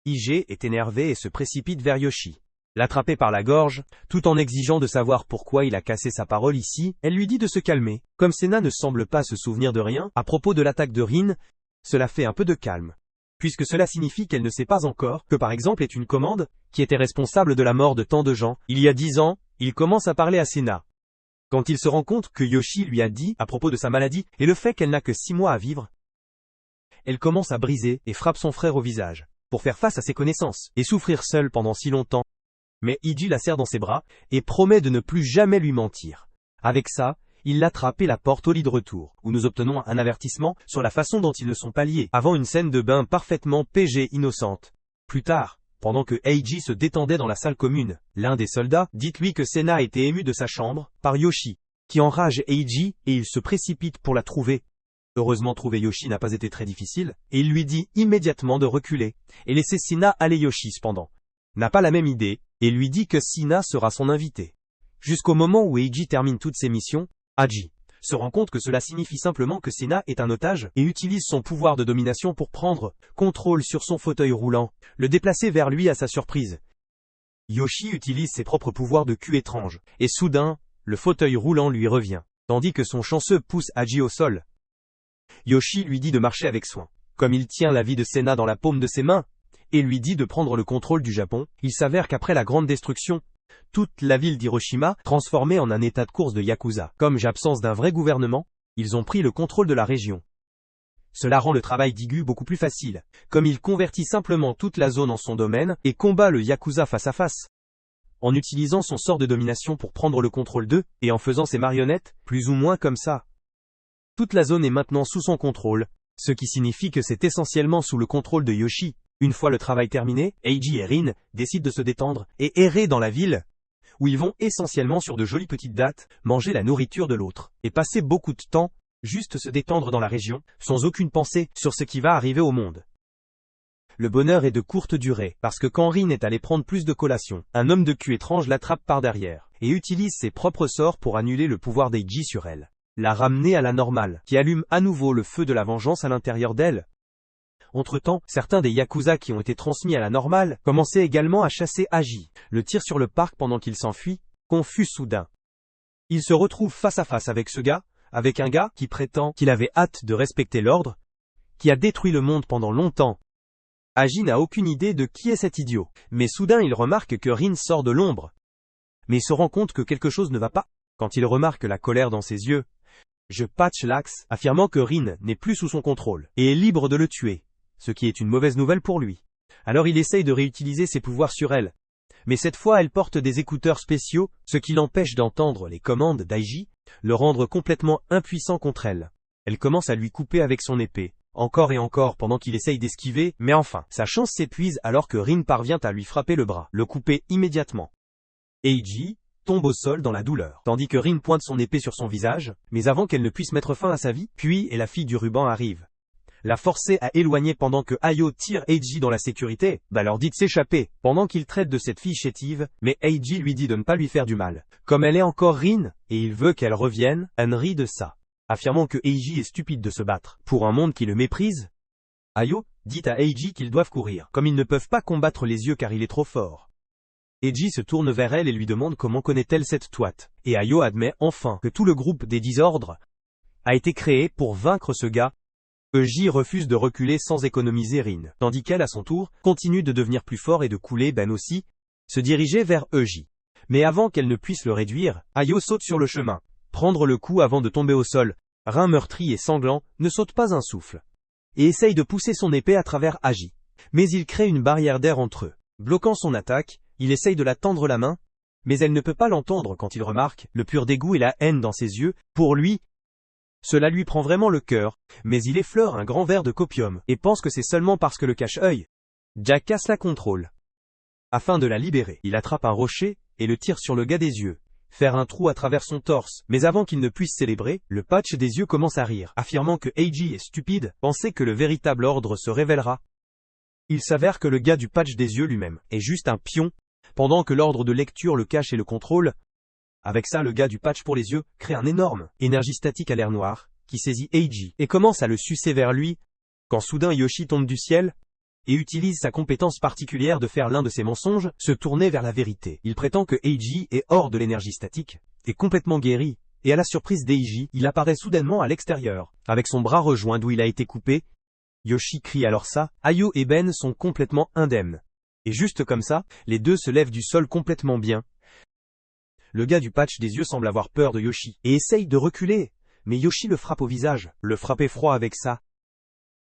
Ige est énervé et se précipite vers Yoshi. L'attraper par la gorge, tout en exigeant de savoir pourquoi il a cassé sa parole ici, elle lui dit de se calmer. Comme Sena ne semble pas se souvenir de rien, à propos de l'attaque de Rin, cela fait un peu de calme. Puisque cela signifie qu'elle ne sait pas encore que par exemple est une commande, qui était responsable de la mort de tant de gens. Il y a 10 ans, il commence à parler à Sena. Quand il se rend compte que Yoshi lui a dit à propos de sa maladie, et le fait qu'elle n'a que 6 mois à vivre, elle commence à briser et frappe son frère au visage, pour faire face à ses connaissances, et souffrir seule pendant si longtemps. Mais Iji la serre dans ses bras, et promet de ne plus jamais lui mentir. Avec ça, il l'attrape et la porte au lit de retour, où nous obtenons un avertissement sur la façon dont ils ne sont pas liés, avant une scène de bain parfaitement PG innocente. Plus tard, pendant que Eiji se détendait dans la salle commune, l'un des soldats dit-lui que Sena a été ému de sa chambre, par Yoshi, qui enrage Eiji, et il se précipite pour la trouver. Heureusement trouver Yoshi n'a pas été très difficile, et il lui dit immédiatement de reculer, et laisser Sena aller. Yoshi cependant n'a pas la même idée, et lui dit que Sena sera son invité. Jusqu'au moment où Eiji termine toutes ses missions, Agi se rend compte que cela signifie simplement que Sena est un otage, et utilise son pouvoir de domination pour prendre contrôle sur son fauteuil roulant, le déplacer vers lui à sa surprise. Yoshi utilise ses propres pouvoirs de cul étrange, et soudain, le fauteuil roulant lui revient, tandis que son chanceux pousse Agi au sol. Yoshi lui dit de marcher avec soin, comme il tient la vie de Sena dans la paume de ses mains, et lui dit de prendre le contrôle du Japon. Il s'avère qu'après la grande destruction, toute la ville d'Hiroshima, transformée en un état de course de Yakuza, comme j'absence d'un vrai gouvernement, ils ont pris le contrôle de la région. Cela rend le travail d'Igu beaucoup plus facile, comme il convertit simplement toute la zone en son domaine, et combat le Yakuza face à face. en utilisant son sort de domination pour prendre le contrôle d'eux, et en faisant ses marionnettes, plus ou moins comme ça. Toute la zone est maintenant sous son contrôle, ce qui signifie que c'est essentiellement sous le contrôle de Yoshi. Une fois le travail terminé, Eiji et Rin décident de se détendre et errer dans la ville, où ils vont essentiellement sur de jolies petites dates, manger la nourriture de l'autre, et passer beaucoup de temps, juste se détendre dans la région, sans aucune pensée sur ce qui va arriver au monde. Le bonheur est de courte durée, parce que quand Rin est allé prendre plus de collations, un homme de cul étrange l'attrape par derrière, et utilise ses propres sorts pour annuler le pouvoir d'Eiji sur elle. La ramener à la normale, qui allume à nouveau le feu de la vengeance à l'intérieur d'elle. Entre-temps, certains des Yakuza qui ont été transmis à la normale commençaient également à chasser Aji, le tire sur le parc pendant qu'il s'enfuit, confus soudain. Il se retrouve face à face avec ce gars, avec un gars qui prétend qu'il avait hâte de respecter l'ordre, qui a détruit le monde pendant longtemps. Aji n'a aucune idée de qui est cet idiot, mais soudain il remarque que Rin sort de l'ombre. Mais il se rend compte que quelque chose ne va pas, quand il remarque la colère dans ses yeux. Je patch l'axe, affirmant que Rin n'est plus sous son contrôle, et est libre de le tuer, ce qui est une mauvaise nouvelle pour lui. Alors il essaye de réutiliser ses pouvoirs sur elle. Mais cette fois elle porte des écouteurs spéciaux, ce qui l'empêche d'entendre les commandes d'Aiji, le rendre complètement impuissant contre elle. Elle commence à lui couper avec son épée, encore et encore pendant qu'il essaye d'esquiver, mais enfin, sa chance s'épuise alors que Rin parvient à lui frapper le bras, le couper immédiatement. Eiji tombe au sol dans la douleur, tandis que Rin pointe son épée sur son visage, mais avant qu'elle ne puisse mettre fin à sa vie, puis et la fille du ruban arrive. La forcer à éloigner pendant que Ayo tire Eiji dans la sécurité, leur dit de s'échapper, pendant qu'il traite de cette fille chétive, mais Eiji lui dit de ne pas lui faire du mal. Comme elle est encore Rin, et il veut qu'elle revienne, Anne rit de ça, affirmant que Eiji est stupide de se battre, pour un monde qui le méprise. Ayo dit à Eiji qu'ils doivent courir, comme ils ne peuvent pas combattre les yeux car il est trop fort. Eiji se tourne vers elle et lui demande comment connaît-elle cette toite, et Ayo admet enfin que tout le groupe des désordres a été créé pour vaincre ce gars. Eiji refuse de reculer sans économiser Rin, tandis qu'elle, à son tour, continue de devenir plus fort et de couler aussi, se diriger vers Eiji. Mais avant qu'elle ne puisse le réduire, Ayo saute sur le chemin, prendre le coup avant de tomber au sol. Rin meurtri et sanglant, ne saute pas un souffle, et essaye de pousser son épée à travers Aji. Mais il crée une barrière d'air entre eux. Bloquant son attaque, il essaye de la tendre la main, mais elle ne peut pas l'entendre quand il remarque le pur dégoût et la haine dans ses yeux. Pour lui, cela lui prend vraiment le cœur, mais il effleure un grand verre de copium, et pense que c'est seulement parce que le cache-œil Jackass la contrôle. Afin de la libérer, il attrape un rocher, et le tire sur le gars des yeux, faire un trou à travers son torse, mais avant qu'il ne puisse célébrer, le patch des yeux commence à rire, affirmant que Eiji est stupide, pensait que le véritable ordre se révélera. Il s'avère que le gars du patch des yeux lui-même est juste un pion, pendant que l'ordre de lecture le cache et le contrôle. Avec ça, le gars du patch pour les yeux crée un énorme énergie statique à l'air noir, qui saisit Eiji et commence à le sucer vers lui, quand soudain Yoshi tombe du ciel, et utilise sa compétence particulière de faire l'un de ses mensonges, se tourner vers la vérité. Il prétend que Eiji est hors de l'énergie statique, est complètement guéri, et à la surprise d'Eiji, il apparaît soudainement à l'extérieur, avec son bras rejoint d'où il a été coupé. Yoshi crie alors ça, Ayo et Ben sont complètement indemnes. Et juste comme ça, les deux se lèvent du sol complètement bien. Le gars du patch des yeux semble avoir peur de Yoshi, et essaye de reculer, mais Yoshi le frappe au visage, le frappe effroi avec ça.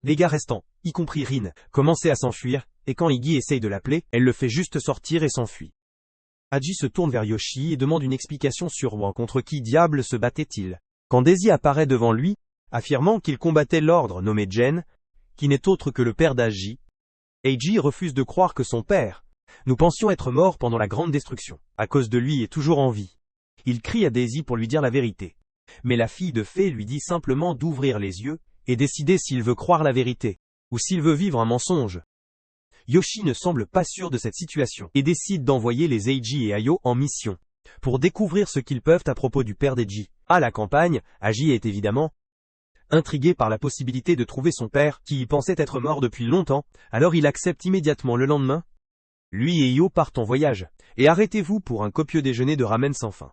Les gars restants, y compris Rin, commencent à s'enfuir, et quand Iggy essaye de l'appeler, elle le fait juste sortir et s'enfuit. Aji se tourne vers Yoshi et demande une explication sur contre qui diable se battait-il. Quand Daisy apparaît devant lui, affirmant qu'il combattait l'ordre nommé Gen, qui n'est autre que le père d'Aji, Eiji refuse de croire que son père, nous pensions être mort pendant la grande destruction, à cause de lui est toujours en vie. Il crie à Daisy pour lui dire la vérité. Mais la fille de fée lui dit simplement d'ouvrir les yeux, et décider s'il veut croire la vérité, ou s'il veut vivre un mensonge. Yoshi ne semble pas sûr de cette situation, et décide d'envoyer les Eiji et Ayo en mission, pour découvrir ce qu'ils peuvent à propos du père d'Eiji. À la campagne, Aji est évidemment intrigué par la possibilité de trouver son père, qui y pensait être mort depuis longtemps, alors il accepte immédiatement le lendemain. Lui et Io partent en voyage, et arrêtez-vous pour un copieux déjeuner de ramen sans fin.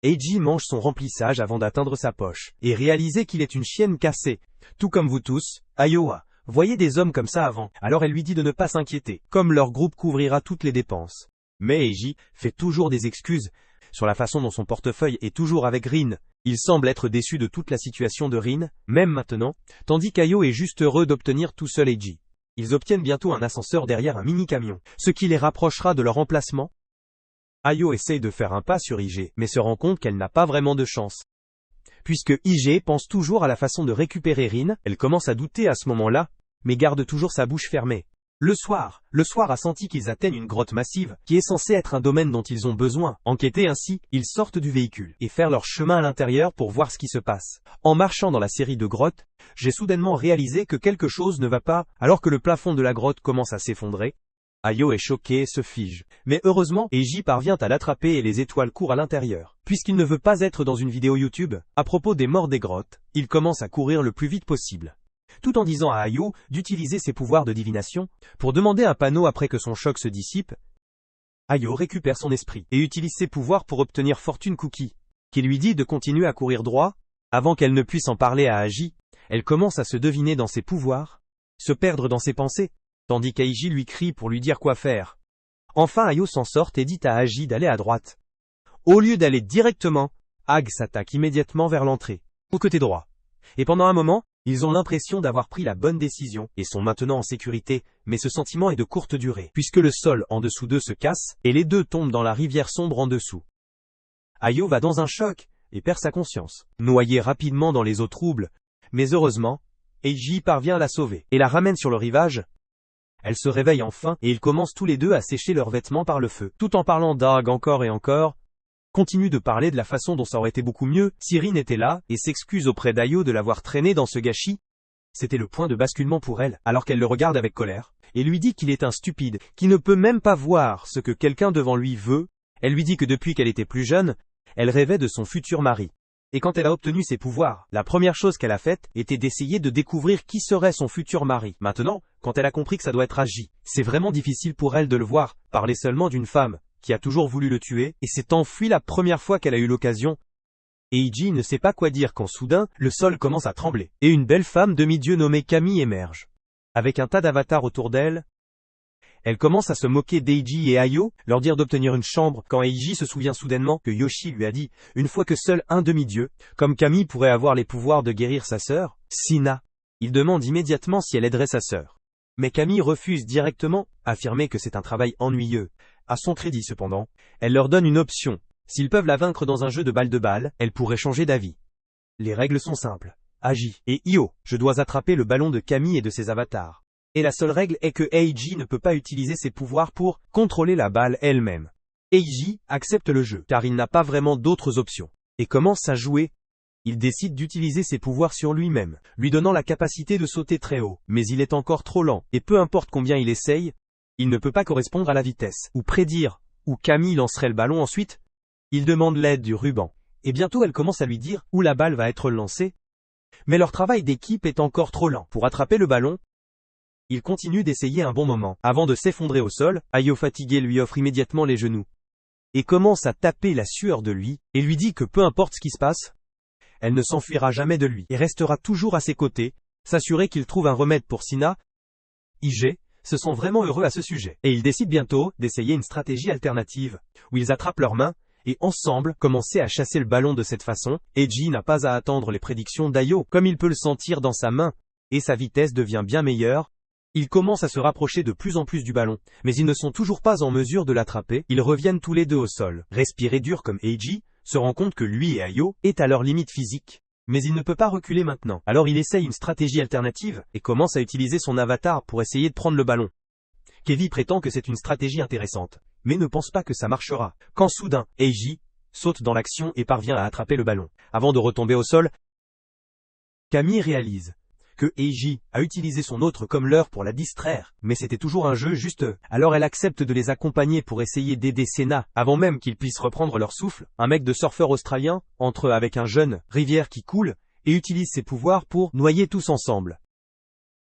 Eiji mange son remplissage avant d'atteindre sa poche, et réaliser qu'il est une chienne cassée. Tout comme vous tous, Ayo voyez des hommes comme ça avant, alors elle lui dit de ne pas s'inquiéter, comme leur groupe couvrira toutes les dépenses. Mais Eiji fait toujours des excuses, sur la façon dont son portefeuille est toujours avec Rin. Il semble être déçu de toute la situation de Rin, même maintenant, tandis qu'Ayo est juste heureux d'obtenir tout seul Eiji. Ils obtiennent bientôt un ascenseur derrière un mini-camion, ce qui les rapprochera de leur emplacement. Ayo essaye de faire un pas sur IG, mais se rend compte qu'elle n'a pas vraiment de chance. Puisque IG pense toujours à la façon de récupérer Rin, elle commence à douter à ce moment-là, mais garde toujours sa bouche fermée. Le soir a senti qu'ils atteignent une grotte massive, qui est censée être un domaine dont ils ont besoin. Enquêter ainsi, ils sortent du véhicule, et faire leur chemin à l'intérieur pour voir ce qui se passe. En marchant dans la série de grottes, j'ai soudainement réalisé que quelque chose ne va pas, alors que le plafond de la grotte commence à s'effondrer. Ayo est choqué et se fige. Mais heureusement, Eiji parvient à l'attraper et les étoiles courent à l'intérieur. Puisqu'il ne veut pas être dans une vidéo YouTube, à propos des morts des grottes, il commence à courir le plus vite possible. Tout en disant à Ayo d'utiliser ses pouvoirs de divination pour demander un panneau après que son choc se dissipe. Ayo récupère son esprit et utilise ses pouvoirs pour obtenir Fortune Cookie, qui lui dit de continuer à courir droit. Avant qu'elle ne puisse en parler à Aji, elle commence à se deviner dans ses pouvoirs, se perdre dans ses pensées, tandis qu'Aiji lui crie pour lui dire quoi faire. Enfin Ayo s'en sort et dit à Aji d'aller à droite. Au lieu d'aller directement, Ag s'attaque immédiatement vers l'entrée, au côté droit. Et pendant un moment, ils ont l'impression d'avoir pris la bonne décision et sont maintenant en sécurité, mais ce sentiment est de courte durée, puisque le sol en dessous d'eux se casse et les deux tombent dans la rivière sombre en dessous. Ayo va dans un choc et perd sa conscience, noyée rapidement dans les eaux troubles, mais heureusement, Eiji parvient à la sauver et la ramène sur le rivage. Elle se réveille enfin et ils commencent tous les deux à sécher leurs vêtements par le feu, tout en parlant d'Ag encore et encore. Continue de parler de la façon dont ça aurait été beaucoup mieux si Rin était là, et s'excuse auprès d'Ayo de l'avoir traîné dans ce gâchis. C'était le point de basculement pour elle, alors qu'elle le regarde avec colère, et lui dit qu'il est un stupide, qui ne peut même pas voir ce que quelqu'un devant lui veut. Elle lui dit que depuis qu'elle était plus jeune, elle rêvait de son futur mari. Et quand elle a obtenu ses pouvoirs, la première chose qu'elle a faite était d'essayer de découvrir qui serait son futur mari. Maintenant, quand elle a compris que ça doit être Aji, c'est vraiment difficile pour elle de le voir, parler seulement d'une femme qui a toujours voulu le tuer, et s'est enfuie la première fois qu'elle a eu l'occasion. Eiji ne sait pas quoi dire quand soudain, le sol commence à trembler, et une belle femme demi-dieu nommée Camille émerge. Avec un tas d'avatars autour d'elle, elle commence à se moquer d'Eiji et Ayo, leur dire d'obtenir une chambre, quand Eiji se souvient soudainement que Yoshi lui a dit, une fois que seul un demi-dieu, comme Camille pourrait avoir les pouvoirs de guérir sa sœur, Sina. Il demande immédiatement si elle aiderait sa sœur. Mais Camille refuse directement, affirmer que c'est un travail ennuyeux. À son crédit cependant, elle leur donne une option. S'ils peuvent la vaincre dans un jeu de balle, elle pourrait changer d'avis. Les règles sont simples. Aji et Io, je dois attraper le ballon de Camille et de ses avatars. Et la seule règle est que Eiji ne peut pas utiliser ses pouvoirs pour contrôler la balle elle-même. Eiji accepte le jeu, car il n'a pas vraiment d'autres options, et commence à jouer. Il décide d'utiliser ses pouvoirs sur lui-même, lui donnant la capacité de sauter très haut, mais il est encore trop lent, et peu importe combien il essaye, il ne peut pas correspondre à la vitesse, ou prédire, où Camille lancerait le ballon ensuite. Il demande l'aide du ruban, et bientôt elle commence à lui dire où la balle va être lancée. Mais leur travail d'équipe est encore trop lent pour attraper le ballon. Il continue d'essayer un bon moment, avant de s'effondrer au sol. Ayo fatigué lui offre immédiatement les genoux, et commence à taper la sueur de lui, et lui dit que peu importe ce qui se passe, elle ne s'enfuira jamais de lui, et restera toujours à ses côtés, s'assurer qu'il trouve un remède pour Sina. IG se sont vraiment heureux à ce sujet, et ils décident bientôt d'essayer une stratégie alternative, où ils attrapent leurs mains, et ensemble commencer à chasser le ballon de cette façon. Eiji n'a pas à attendre les prédictions d'Ayo, comme il peut le sentir dans sa main, et sa vitesse devient bien meilleure. Ils commencent à se rapprocher de plus en plus du ballon, mais ils ne sont toujours pas en mesure de l'attraper. Ils reviennent tous les deux au sol. Respirer dur comme Eiji se rend compte que lui et Ayo est à leur limite physique. Mais il ne peut pas reculer maintenant. Alors il essaye une stratégie alternative, et commence à utiliser son avatar pour essayer de prendre le ballon. Kevi prétend que c'est une stratégie intéressante, mais ne pense pas que ça marchera. Quand soudain, Eiji saute dans l'action et parvient à attraper le ballon. Avant de retomber au sol, Camille réalise que Eiji a utilisé son autre comme leur pour la distraire, mais c'était toujours un jeu juste. Alors elle accepte de les accompagner pour essayer d'aider Sena, avant même qu'ils puissent reprendre leur souffle. Un mec de surfeur australien entre avec un jeune rivière qui coule, et utilise ses pouvoirs pour noyer tous ensemble.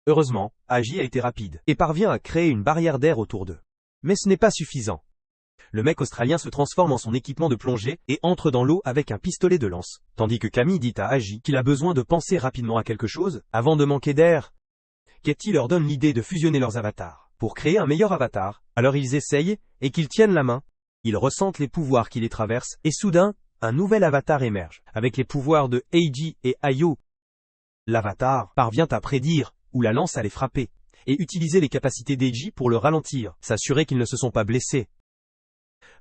Heureusement, Aji a été rapide, et parvient à créer une barrière d'air autour d'eux. Mais ce n'est pas suffisant. Le mec australien se transforme en son équipement de plongée, et entre dans l'eau avec un pistolet de lance, tandis que Camille dit à Aji qu'il a besoin de penser rapidement à quelque chose, avant de manquer d'air. Katie leur donne l'idée de fusionner leurs avatars, pour créer un meilleur avatar. Alors ils essayent, et qu'ils tiennent la main. Ils ressentent les pouvoirs qui les traversent, et soudain, un nouvel avatar émerge, avec les pouvoirs de Eiji et Ayo. L'avatar parvient à prédire où la lance allait frapper, et utiliser les capacités d'Eiji pour le ralentir, s'assurer qu'ils ne se sont pas blessés.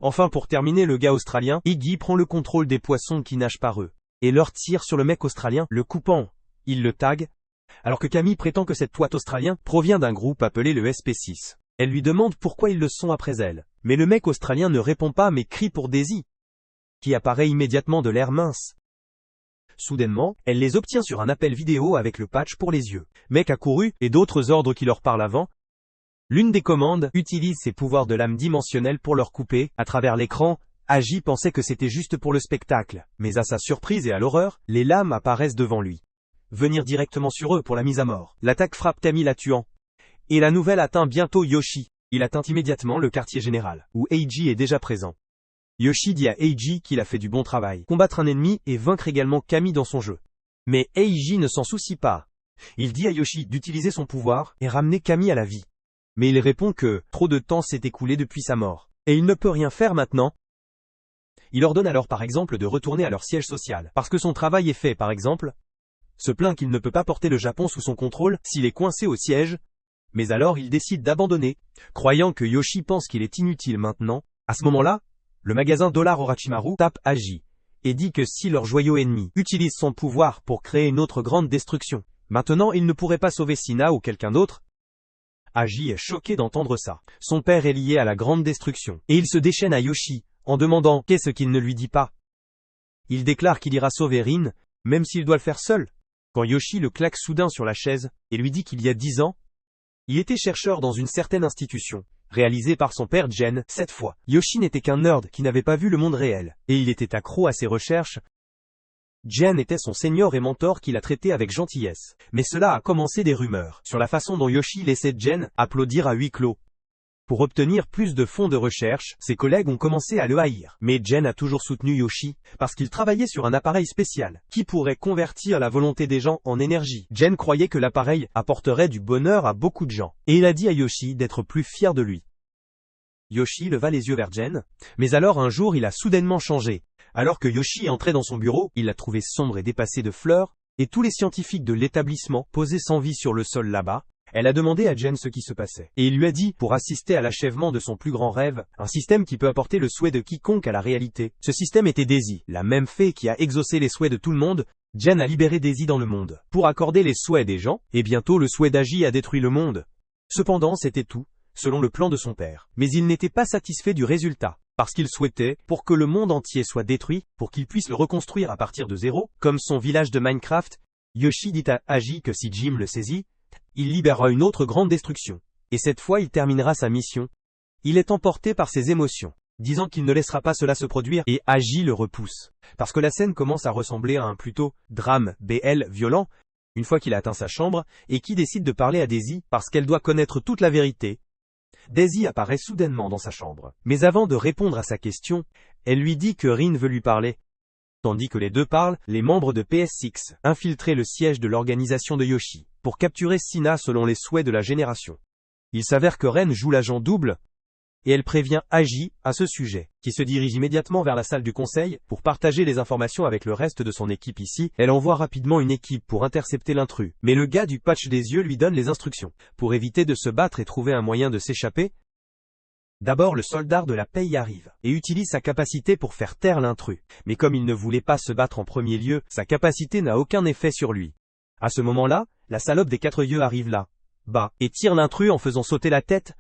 Enfin pour terminer, le gars australien, Iggy prend le contrôle des poissons qui nagent par eux, et leur tire sur le mec australien, le coupant. Il le tag, alors que Camille prétend que cette toite australien provient d'un groupe appelé le SP6. Elle lui demande pourquoi ils le sont après elle. Mais le mec australien ne répond pas mais crie pour Daisy, qui apparaît immédiatement de l'air mince. Soudainement, elle les obtient sur un appel vidéo avec le patch pour les yeux. Mec accouru, et d'autres ordres qui leur parlent avant. L'une des commandes utilise ses pouvoirs de lame dimensionnelle pour leur couper, à travers l'écran. Agi pensait que c'était juste pour le spectacle, mais à sa surprise et à l'horreur, les lames apparaissent devant lui. Venir directement sur eux pour la mise à mort. L'attaque frappe Camille la tuant. Et la nouvelle atteint bientôt Yoshi. Il atteint immédiatement le quartier général, où Eiji est déjà présent. Yoshi dit à Eiji qu'il a fait du bon travail, combattre un ennemi et vaincre également Camille dans son jeu. Mais Eiji ne s'en soucie pas. Il dit à Yoshi d'utiliser son pouvoir et ramener Camille à la vie. Mais il répond que trop de temps s'est écoulé depuis sa mort, et il ne peut rien faire maintenant. Il ordonne alors par exemple de retourner à leur siège social, parce que son travail est fait par exemple. Se plaint qu'il ne peut pas porter le Japon sous son contrôle s'il est coincé au siège. Mais alors il décide d'abandonner, croyant que Yoshi pense qu'il est inutile maintenant. À ce moment-là, le magasin Dollar Orochimaru tape Agi, et dit que si leur joyau ennemi utilise son pouvoir pour créer une autre grande destruction, maintenant il ne pourrait pas sauver Sina ou quelqu'un d'autre. Agi est choqué d'entendre ça. Son père est lié à la grande destruction, et il se déchaîne à Yoshi, en demandant qu'est-ce qu'il ne lui dit pas. Il déclare qu'il ira sauver Rin, même s'il doit le faire seul. Quand Yoshi le claque soudain sur la chaise, et lui dit qu'il y a 10 ans, il était chercheur dans une certaine institution, réalisée par son père Jen. Cette fois, Yoshi n'était qu'un nerd qui n'avait pas vu le monde réel, et il était accro à ses recherches. Jen était son senior et mentor qu'il a traité avec gentillesse. Mais cela a commencé des rumeurs sur la façon dont Yoshi laissait Jen applaudir à huis clos. Pour obtenir plus de fonds de recherche, ses collègues ont commencé à le haïr. Mais Jen a toujours soutenu Yoshi, parce qu'il travaillait sur un appareil spécial, qui pourrait convertir la volonté des gens en énergie. Jen croyait que l'appareil apporterait du bonheur à beaucoup de gens, et il a dit à Yoshi d'être plus fier de lui. Yoshi leva les yeux vers Jen, mais alors un jour il a soudainement changé. Alors que Yoshi entrait dans son bureau, il l'a trouvé sombre et dépassé de fleurs, et tous les scientifiques de l'établissement posaient sans vie sur le sol là-bas. Elle a demandé à Jen ce qui se passait, et il lui a dit, pour assister à l'achèvement de son plus grand rêve, un système qui peut apporter le souhait de quiconque à la réalité. Ce système était Daisy, la même fée qui a exaucé les souhaits de tout le monde. Jen a libéré Daisy dans le monde, pour accorder les souhaits des gens, et bientôt le souhait d'Agi a détruit le monde. Cependant c'était tout, selon le plan de son père. Mais il n'était pas satisfait du résultat, parce qu'il souhaitait, pour que le monde entier soit détruit, pour qu'il puisse le reconstruire à partir de zéro, comme son village de Minecraft. Yoshi dit à Agi que si Jim le saisit, il libérera une autre grande destruction. Et cette fois il terminera sa mission. Il est emporté par ses émotions, disant qu'il ne laissera pas cela se produire, et Agi le repousse. Parce que la scène commence à ressembler à un plutôt drame BL violent, une fois qu'il a atteint sa chambre, et qui décide de parler à Daisy, parce qu'elle doit connaître toute la vérité. Daisy apparaît soudainement dans sa chambre. Mais avant de répondre à sa question, elle lui dit que Rin veut lui parler. Tandis que les deux parlent, les membres de PS6 infiltraient le siège de l'organisation de Yoshi, pour capturer Sina selon les souhaits de la génération. Il s'avère que Ren joue l'agent double, et elle prévient Agi à ce sujet, qui se dirige immédiatement vers la salle du conseil, pour partager les informations avec le reste de son équipe ici. Elle envoie rapidement une équipe pour intercepter l'intrus, mais le gars du patch des yeux lui donne les instructions, pour éviter de se battre et trouver un moyen de s'échapper. D'abord le soldat de la paix y arrive, et utilise sa capacité pour faire taire l'intrus. Mais comme il ne voulait pas se battre en premier lieu, sa capacité n'a aucun effet sur lui. À ce moment-là, la salope des 4 yeux arrive là, bas, et tire l'intrus en faisant sauter la tête.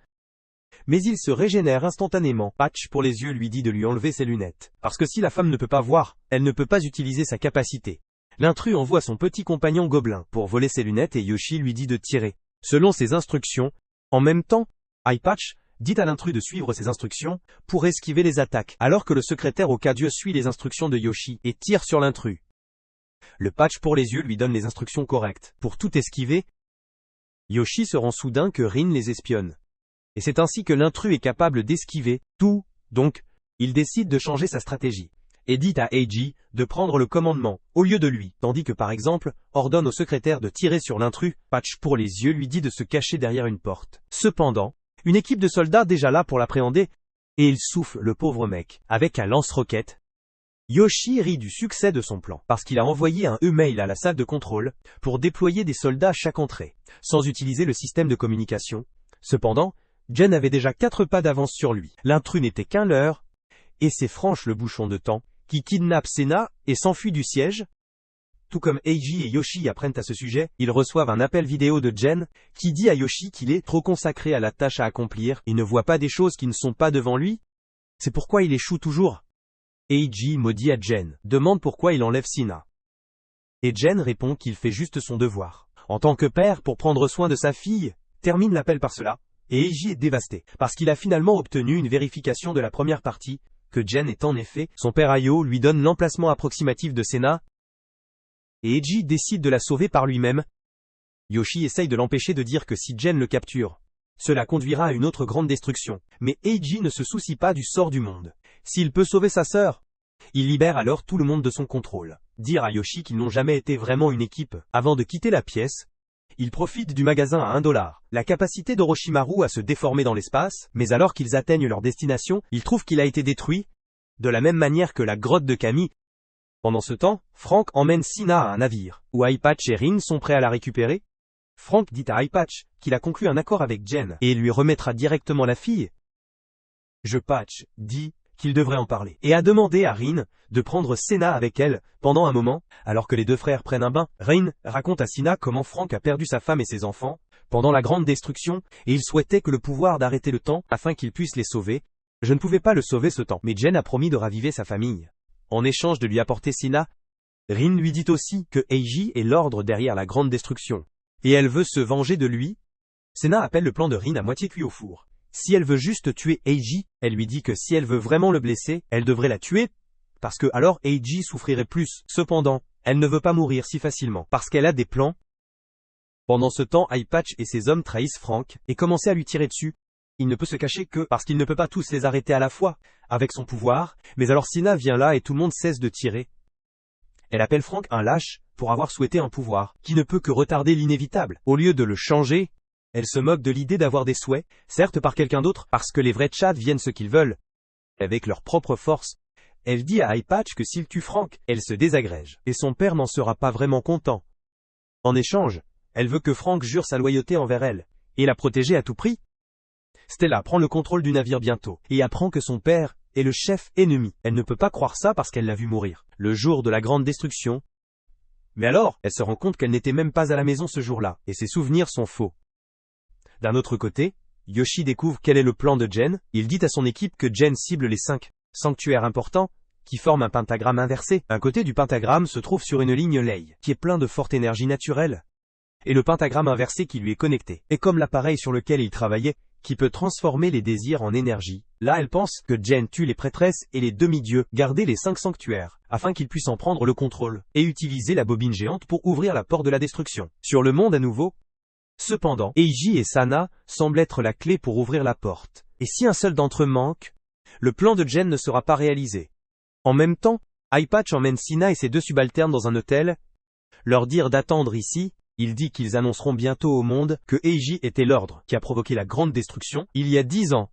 Mais il se régénère instantanément. Patch pour les yeux lui dit de lui enlever ses lunettes. Parce que si la femme ne peut pas voir, elle ne peut pas utiliser sa capacité. L'intrus envoie son petit compagnon gobelin pour voler ses lunettes et Yoshi lui dit de tirer, selon ses instructions. En même temps, Patch dit à l'intrus de suivre ses instructions, pour esquiver les attaques, alors que le secrétaire au cas-Dieu suit les instructions de Yoshi, et tire sur l'intrus. Le patch pour les yeux lui donne les instructions correctes, pour tout esquiver. Yoshi se rend soudain que Rin les espionne. Et c'est ainsi que l'intrus est capable d'esquiver tout, donc, il décide de changer sa stratégie, et dit à Eiji de prendre le commandement, au lieu de lui, tandis que par exemple, ordonne au secrétaire de tirer sur l'intrus. Patch pour les yeux lui dit de se cacher derrière une porte. Cependant, une équipe de soldats déjà là pour l'appréhender, et il souffle le pauvre mec, avec un lance-roquette. Yoshi rit du succès de son plan, parce qu'il a envoyé un e-mail à la salle de contrôle, pour déployer des soldats à chaque entrée, sans utiliser le système de communication. Cependant, Jen avait déjà 4 pas d'avance sur lui. L'intrus n'était qu'un leurre, et c'est Frank le bouchon de temps, qui kidnappe Sena et s'enfuit du siège. Tout comme Eiji et Yoshi apprennent à ce sujet, ils reçoivent un appel vidéo de Jen, qui dit à Yoshi qu'il est trop consacré à la tâche à accomplir et ne voit pas des choses qui ne sont pas devant lui. C'est pourquoi il échoue toujours. Eiji maudit à Jen, demande pourquoi il enlève Sena. Et Jen répond qu'il fait juste son devoir, en tant que père pour prendre soin de sa fille, termine l'appel par cela, et Eiji est dévasté, parce qu'il a finalement obtenu une vérification de la première partie, que Jen est en effet, son père Ayo lui donne l'emplacement approximatif de Sena, et Eiji décide de la sauver par lui-même. Yoshi essaye de l'empêcher de dire que si Jen le capture, cela conduira à une autre grande destruction, mais Eiji ne se soucie pas du sort du monde. S'il peut sauver sa sœur, il libère alors tout le monde de son contrôle. Dire à Yoshi qu'ils n'ont jamais été vraiment une équipe, avant de quitter la pièce, il profite du magasin à $1, la capacité d'Orochimaru à se déformer dans l'espace, mais alors qu'ils atteignent leur destination, ils trouvent qu'il a été détruit, de la même manière que la grotte de Kami. Pendant ce temps, Frank emmène Sena à un navire, où Eye Patch et Rin sont prêts à la récupérer. Frank dit à Eye Patch qu'il a conclu un accord avec Jen et lui remettra directement la fille. Patch dit qu'il devrait en parler, et a demandé à Rin de prendre Sena avec elle pendant un moment, alors que les deux frères prennent un bain. Rin raconte à Sena comment Frank a perdu sa femme et ses enfants pendant la grande destruction, et il souhaitait que le pouvoir d'arrêter le temps afin qu'il puisse les sauver. Je ne pouvais pas le sauver ce temps, mais Jen a promis de raviver sa famille. En échange de lui apporter Sena, Rin lui dit aussi que Eiji est l'ordre derrière la grande destruction, et elle veut se venger de lui. Sena appelle le plan de Rin à moitié cuit au four. Si elle veut juste tuer Eiji, elle lui dit que si elle veut vraiment le blesser, elle devrait la tuer, parce que alors Eiji souffrirait plus. Cependant, elle ne veut pas mourir si facilement, parce qu'elle a des plans. Pendant ce temps, Eye Patch et ses hommes trahissent Frank, et commencent à lui tirer dessus. Il ne peut se cacher que parce qu'il ne peut pas tous les arrêter à la fois, avec son pouvoir, mais alors Sena vient là et tout le monde cesse de tirer. Elle appelle Frank un lâche, pour avoir souhaité un pouvoir, qui ne peut que retarder l'inévitable. Au lieu de le changer, elle se moque de l'idée d'avoir des souhaits, certes par quelqu'un d'autre, parce que les vrais Chad viennent ce qu'ils veulent. Avec leur propre force, elle dit à Eye Patch que s'il tue Frank, elle se désagrège, et son père n'en sera pas vraiment content. En échange, elle veut que Frank jure sa loyauté envers elle, et la protéger à tout prix. Stella prend le contrôle du navire bientôt, et apprend que son père est le chef ennemi. Elle ne peut pas croire ça parce qu'elle l'a vu mourir, le jour de la grande destruction. Mais alors, elle se rend compte qu'elle n'était même pas à la maison ce jour-là, et ses souvenirs sont faux. D'un autre côté, Yoshi découvre quel est le plan de Jen. Il dit à son équipe que Jen cible les 5 sanctuaires importants, qui forment un pentagramme inversé. Un côté du pentagramme se trouve sur une ligne ley, qui est plein de forte énergie naturelle. Et le pentagramme inversé qui lui est connecté, est comme l'appareil sur lequel il travaillait, qui peut transformer les désirs en énergie. Là elle pense que Jen tue les prêtresses et les demi-dieux, garder les 5 sanctuaires, afin qu'ils puissent en prendre le contrôle, et utiliser la bobine géante pour ouvrir la porte de la destruction. Sur le monde à nouveau. Cependant, Eiji et Sana semblent être la clé pour ouvrir la porte. Et si un seul d'entre eux manque, le plan de Jen ne sera pas réalisé. En même temps, Eye Patch emmène Sena et ses 2 subalternes dans un hôtel, leur dire d'attendre ici. Il dit qu'ils annonceront bientôt au monde que Eiji était l'ordre qui a provoqué la grande destruction il y a 10 ans.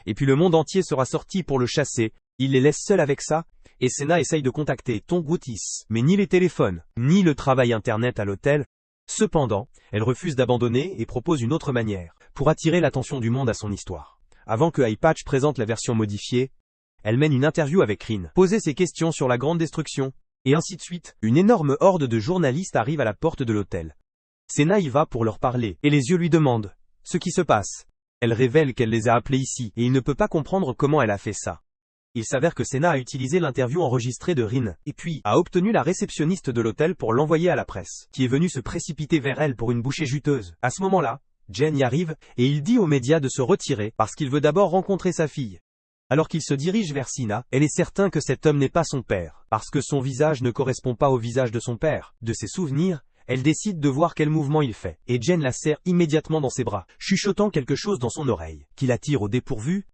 Et puis le monde entier sera sorti pour le chasser. Il les laisse seuls avec ça, et Sena essaye de contacter Tongutis, mais ni les téléphones, ni le travail internet à l'hôtel. Cependant, elle refuse d'abandonner et propose une autre manière, pour attirer l'attention du monde à son histoire. Avant que Eye Patch présente la version modifiée, elle mène une interview avec Rin, poser ses questions sur la grande destruction, et ainsi de suite. Une énorme horde de journalistes arrive à la porte de l'hôtel. Sena y va pour leur parler, et les yeux lui demandent ce qui se passe. Elle révèle qu'elle les a appelés ici, et il ne peut pas comprendre comment elle a fait ça. Il s'avère que Sena a utilisé l'interview enregistrée de Rin, et puis a obtenu la réceptionniste de l'hôtel pour l'envoyer à la presse, qui est venue se précipiter vers elle pour une bouchée juteuse. À ce moment-là, Jen y arrive, et il dit aux médias de se retirer, parce qu'il veut d'abord rencontrer sa fille. Alors qu'il se dirige vers Sena, elle est certain que cet homme n'est pas son père, parce que son visage ne correspond pas au visage de son père. De ses souvenirs, elle décide de voir quel mouvement il fait, et Jen la serre immédiatement dans ses bras, chuchotant quelque chose dans son oreille, qui la tire au dépourvu.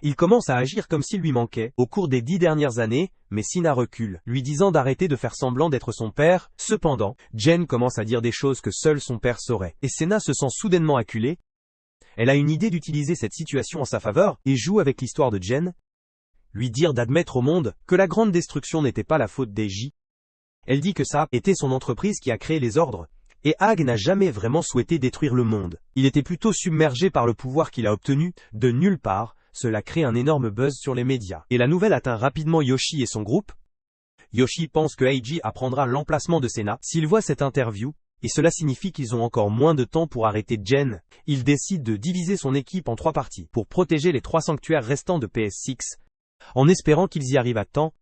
Il commence à agir comme s'il lui manquait, au cours des 10 dernières années, mais Sena recule, lui disant d'arrêter de faire semblant d'être son père. Cependant, Jen commence à dire des choses que seul son père saurait, et Sena se sent soudainement acculée. Elle a une idée d'utiliser cette situation en sa faveur, et joue avec l'histoire de Jen. Lui dire d'admettre au monde que la grande destruction n'était pas la faute d'Eiji. Elle dit que ça était son entreprise qui a créé les ordres, et Hag n'a jamais vraiment souhaité détruire le monde. Il était plutôt submergé par le pouvoir qu'il a obtenu, de nulle part, Cela crée un énorme buzz sur les médias. Et la nouvelle atteint rapidement Yoshi et son groupe. Yoshi pense que Eiji apprendra l'emplacement de Sena s'il voit cette interview, et cela signifie qu'ils ont encore moins de temps pour arrêter Jen. Il décide de diviser son équipe en 3 parties pour protéger les 3 sanctuaires restants de PS6, en espérant qu'ils y arrivent à temps.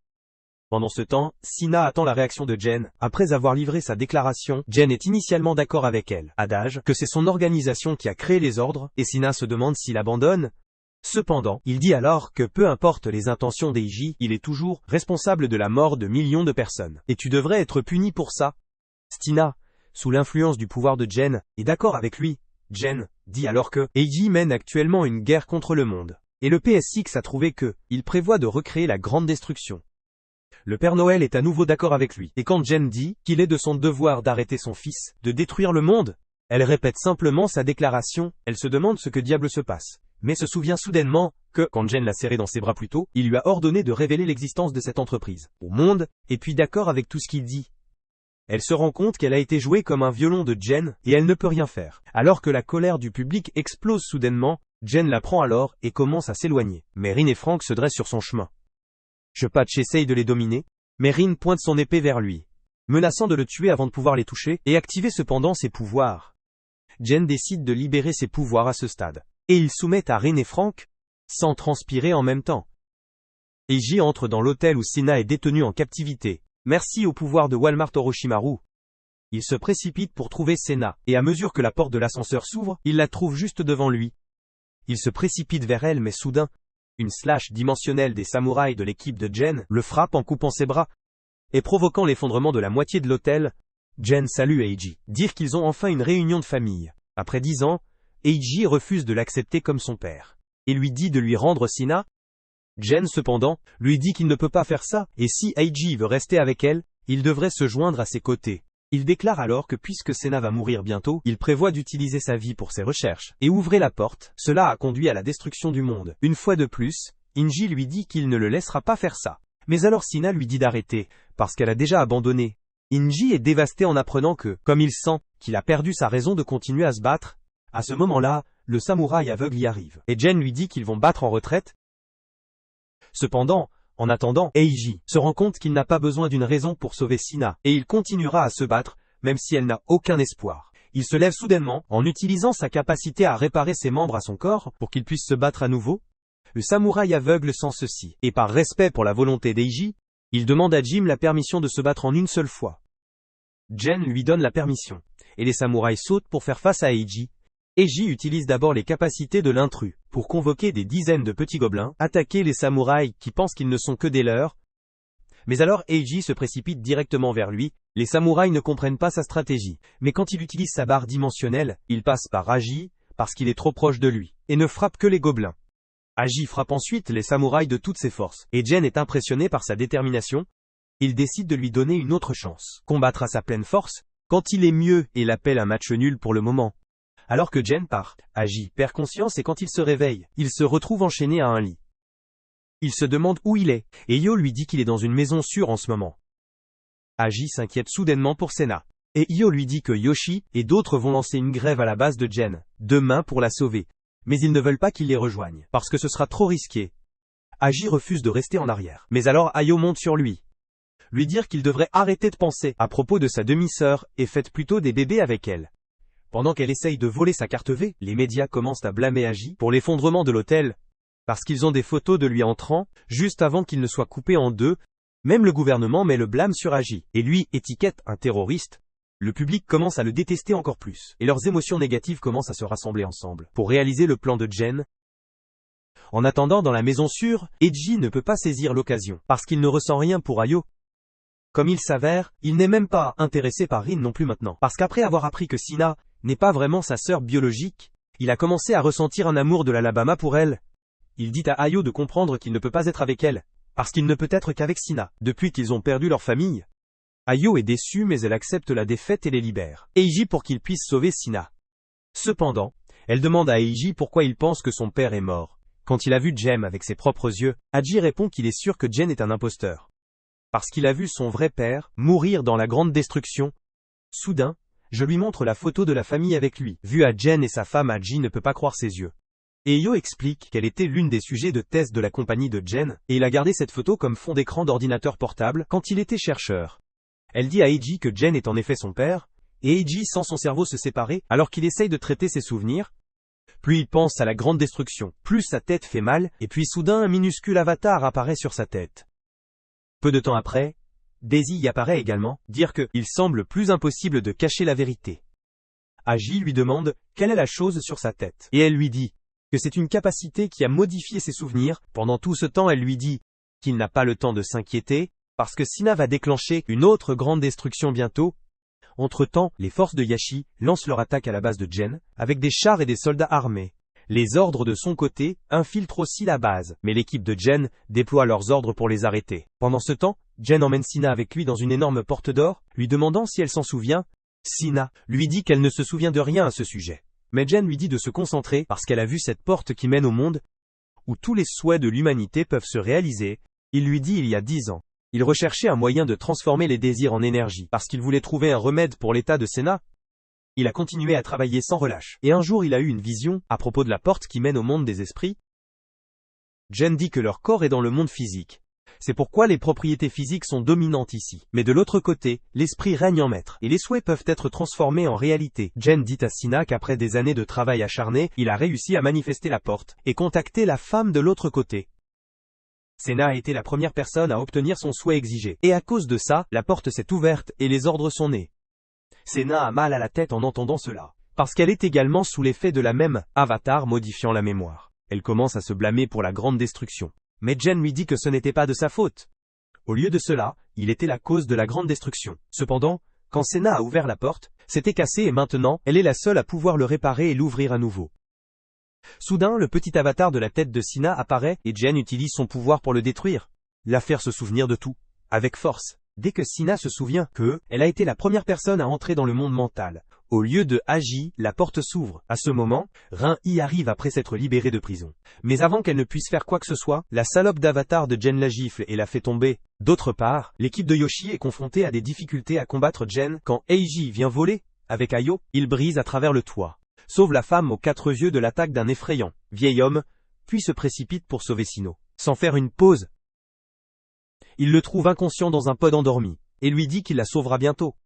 Pendant ce temps, Sina attend la réaction de Jen. Après avoir livré sa déclaration, Jen est initialement d'accord avec elle, adage que c'est son organisation qui a créé les ordres, et Sina se demande s'il abandonne. Cependant, il dit alors que peu importe les intentions d'Eiji, il est toujours responsable de la mort de millions de personnes. Et tu devrais être puni pour ça. Stina, sous l'influence du pouvoir de Jen, est d'accord avec lui. Jen dit alors que Eiji mène actuellement une guerre contre le monde. Et le PS6 a trouvé que il prévoit de recréer la grande destruction. Le Père Noël est à nouveau d'accord avec lui. Et quand Jen dit qu'il est de son devoir d'arrêter son fils, de détruire le monde, elle répète simplement sa déclaration. Elle se demande ce que diable se passe, mais se souvient soudainement que, quand Jen l'a serré dans ses bras plus tôt, il lui a ordonné de révéler l'existence de cette entreprise au monde, et puis d'accord avec tout ce qu'il dit. Elle se rend compte qu'elle a été jouée comme un violon de Jen, et elle ne peut rien faire. Alors que la colère du public explose soudainement, Jen la prend alors et commence à s'éloigner. Mais Rin et Frank se dressent sur son chemin. Patch essaye de les dominer, mais Rin pointe son épée vers lui, menaçant de le tuer avant de pouvoir les toucher, et activer cependant ses pouvoirs. Jen décide de libérer ses pouvoirs à ce stade, et ils soumettent à Rin et Frank, sans transpirer en même temps. Eiji entre dans l'hôtel où Sina est détenue en captivité. Merci au pouvoir de Walmart Orochimaru. Il se précipite pour trouver Sena, et à mesure que la porte de l'ascenseur s'ouvre, il la trouve juste devant lui. Il se précipite vers elle mais soudain, une slash dimensionnelle des samouraïs de l'équipe de Jen le frappe en coupant ses bras, et provoquant l'effondrement de la moitié de l'hôtel. Jen salue Eiji, dire qu'ils ont enfin une réunion de famille. Après 10 ans, Eiji refuse de l'accepter comme son père, et lui dit de lui rendre Sina. Jen cependant, lui dit qu'il ne peut pas faire ça, et si Eiji veut rester avec elle, il devrait se joindre à ses côtés. Il déclare alors que puisque Sena va mourir bientôt, il prévoit d'utiliser sa vie pour ses recherches, et ouvrir la porte. Cela a conduit à la destruction du monde. Une fois de plus, Inji lui dit qu'il ne le laissera pas faire ça. Mais alors Sina lui dit d'arrêter, parce qu'elle a déjà abandonné. Inji est dévasté en apprenant que, comme il sent qu'il a perdu sa raison de continuer à se battre, à ce moment-là, le samouraï aveugle y arrive. Et Jen lui dit qu'ils vont battre en retraite. Cependant, en attendant, Eiji se rend compte qu'il n'a pas besoin d'une raison pour sauver Sina, et il continuera à se battre, même si elle n'a aucun espoir. Il se lève soudainement, en utilisant sa capacité à réparer ses membres à son corps, pour qu'il puisse se battre à nouveau. Le samouraï aveugle sent ceci, et par respect pour la volonté d'Eiji, il demande à Jim la permission de se battre en une seule fois. Jen lui donne la permission, et les samouraïs sautent pour faire face à Eiji. Eiji utilise d'abord les capacités de l'intrus, pour convoquer des dizaines de petits gobelins, attaquer les samouraïs qui pensent qu'ils ne sont que des leurs. Mais alors Eiji se précipite directement vers lui, les samouraïs ne comprennent pas sa stratégie, mais quand il utilise sa barre dimensionnelle, il passe par Agi, parce qu'il est trop proche de lui, et ne frappe que les gobelins. Agi frappe ensuite les samouraïs de toutes ses forces, et Jen est impressionné par sa détermination. Il décide de lui donner une autre chance, combattre à sa pleine force, quand il est mieux et l'appelle un match nul pour le moment. Alors que Jen part, Agi perd conscience et quand il se réveille, il se retrouve enchaîné à un lit. Il se demande où il est, et Io lui dit qu'il est dans une maison sûre en ce moment. Agi s'inquiète soudainement pour Sena, et Io lui dit que Yoshi et d'autres vont lancer une grève à la base de Jen, demain pour la sauver. Mais ils ne veulent pas qu'il les rejoigne, parce que ce sera trop risqué. Agi refuse de rester en arrière, mais alors Ayo monte sur lui. Lui dire qu'il devrait arrêter de penser à propos de sa demi-sœur, et faites plutôt des bébés avec elle. Pendant qu'elle essaye de voler sa carte V, les médias commencent à blâmer Agi pour l'effondrement de l'hôtel, parce qu'ils ont des photos de lui entrant, juste avant qu'il ne soit coupé en deux. Même le gouvernement met le blâme sur Agi, et lui étiquette un terroriste. Le public commence à le détester encore plus, et leurs émotions négatives commencent à se rassembler ensemble, pour réaliser le plan de Jen. En attendant dans la maison sûre, Eiji ne peut pas saisir l'occasion, parce qu'il ne ressent rien pour Ayo. Comme il s'avère, il n'est même pas intéressé par Rin non plus maintenant, parce qu'après avoir appris que Sina n'est pas vraiment sa sœur biologique, il a commencé à ressentir un amour de l'Alabama pour elle. Il dit à Ayo de comprendre qu'il ne peut pas être avec elle, parce qu'il ne peut être qu'avec Sina, depuis qu'ils ont perdu leur famille. Ayo est déçue mais elle accepte la défaite et les libère, Eiji pour qu'il puisse sauver Sina. Cependant, elle demande à Eiji pourquoi il pense que son père est mort. Quand il a vu Jem avec ses propres yeux, Aji répond qu'il est sûr que Jen est un imposteur. Parce qu'il a vu son vrai père mourir dans la grande destruction. Soudain, je lui montre la photo de la famille avec lui. Vu à Jen et sa femme, Aji ne peut pas croire ses yeux. Et Yo explique qu'elle était l'une des sujets de thèse de la compagnie de Jen, et il a gardé cette photo comme fond d'écran d'ordinateur portable quand il était chercheur. Elle dit à Eiji que Jen est en effet son père, et Eiji sent son cerveau se séparer alors qu'il essaye de traiter ses souvenirs. Plus il pense à la grande destruction, plus sa tête fait mal, et puis soudain un minuscule avatar apparaît sur sa tête. Peu de temps après, Daisy y apparaît également, dire que il semble plus impossible de cacher la vérité. Aji lui demande quelle est la chose sur sa tête, et elle lui dit que c'est une capacité qui a modifié ses souvenirs. Pendant tout ce temps, elle lui dit qu'il n'a pas le temps de s'inquiéter, parce que Sina va déclencher une autre grande destruction bientôt. Entre-temps, les forces de Yashi lancent leur attaque à la base de Jen, avec des chars et des soldats armés. Les ordres de son côté infiltrent aussi la base, mais l'équipe de Jen déploie leurs ordres pour les arrêter. Pendant ce temps, Jen emmène Sina avec lui dans une énorme porte d'or, lui demandant si elle s'en souvient. Sina lui dit qu'elle ne se souvient de rien à ce sujet. Mais Jen lui dit de se concentrer parce qu'elle a vu cette porte qui mène au monde où tous les souhaits de l'humanité peuvent se réaliser. Il lui dit il y a 10 ans. Il recherchait un moyen de transformer les désirs en énergie parce qu'il voulait trouver un remède pour l'état de Sena. Il a continué à travailler sans relâche. Et un jour il a eu une vision à propos de la porte qui mène au monde des esprits. Jen dit que leur corps est dans le monde physique. C'est pourquoi les propriétés physiques sont dominantes ici. Mais de l'autre côté, l'esprit règne en maître, et les souhaits peuvent être transformés en réalité. Jen dit à Sina qu'après des années de travail acharné, il a réussi à manifester la porte, et contacter la femme de l'autre côté. Sena a été la première personne à obtenir son souhait exigé, et à cause de ça, la porte s'est ouverte et les ordres sont nés. Sena a mal à la tête en entendant cela, parce qu'elle est également sous l'effet de la même avatar modifiant la mémoire. Elle commence à se blâmer pour la grande destruction. Mais Jen lui dit que ce n'était pas de sa faute. Au lieu de cela, il était la cause de la grande destruction. Cependant, quand Sena a ouvert la porte, c'était cassé et maintenant, elle est la seule à pouvoir le réparer et l'ouvrir à nouveau. Soudain, le petit avatar de la tête de Sina apparaît et Jen utilise son pouvoir pour le détruire. La faire se souvenir de tout, avec force. Dès que Sina se souvient que, elle a été la première personne à entrer dans le monde mental. Au lieu de Aji, la porte s'ouvre. À ce moment, Rin y arrive après s'être libérée de prison. Mais avant qu'elle ne puisse faire quoi que ce soit, la salope d'avatar de Jen la gifle et la fait tomber. D'autre part, l'équipe de Yoshi est confrontée à des difficultés à combattre Jen quand Eiji vient voler. Avec Ayo, il brise à travers le toit. Sauve la femme aux 4 yeux de l'attaque d'un effrayant vieil homme, puis se précipite pour sauver Sino. Sans faire une pause, il le trouve inconscient dans un pod endormi, et lui dit qu'il la sauvera bientôt.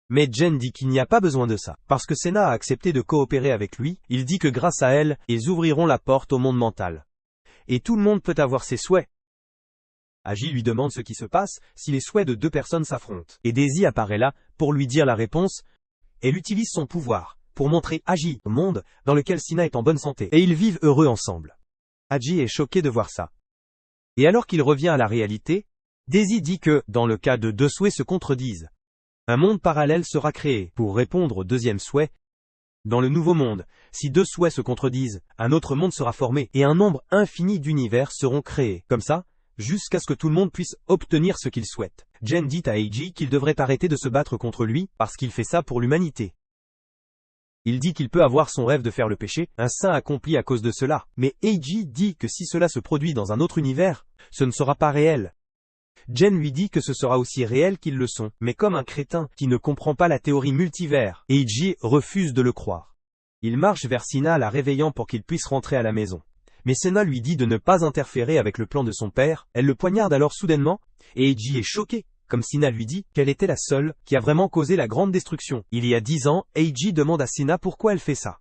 Mais Jen dit qu'il n'y a pas besoin de ça, parce que Sena a accepté de coopérer avec lui. Il dit que grâce à elle, ils ouvriront la porte au monde mental. Et tout le monde peut avoir ses souhaits. Aji lui demande ce qui se passe si les souhaits de 2 personnes s'affrontent. Et Daisy apparaît là, pour lui dire la réponse. Elle utilise son pouvoir, pour montrer Aji au monde, dans lequel Sina est en bonne santé. Et ils vivent heureux ensemble. Aji est choqué de voir ça. Et alors qu'il revient à la réalité, Daisy dit que, dans le cas de 2 souhaits se contredisent, un monde parallèle sera créé pour répondre au deuxième souhait. Dans le nouveau monde, si 2 souhaits se contredisent, un autre monde sera formé et un nombre infini d'univers seront créés, comme ça, jusqu'à ce que tout le monde puisse obtenir ce qu'il souhaite. Jen dit à Eiji qu'il devrait arrêter de se battre contre lui parce qu'il fait ça pour l'humanité. Il dit qu'il peut avoir son rêve de faire le péché, un saint accompli à cause de cela, mais Eiji dit que si cela se produit dans un autre univers, ce ne sera pas réel. Jen lui dit que ce sera aussi réel qu'ils le sont, mais comme un crétin qui ne comprend pas la théorie multivers, Eiji refuse de le croire. Il marche vers Sina la réveillant pour qu'il puisse rentrer à la maison. Mais Sena lui dit de ne pas interférer avec le plan de son père, elle le poignarde alors soudainement, et Eiji est choqué, comme Sina lui dit qu'elle était la seule qui a vraiment causé la grande destruction. Il y a 10 ans, Eiji demande à Sina pourquoi elle fait ça.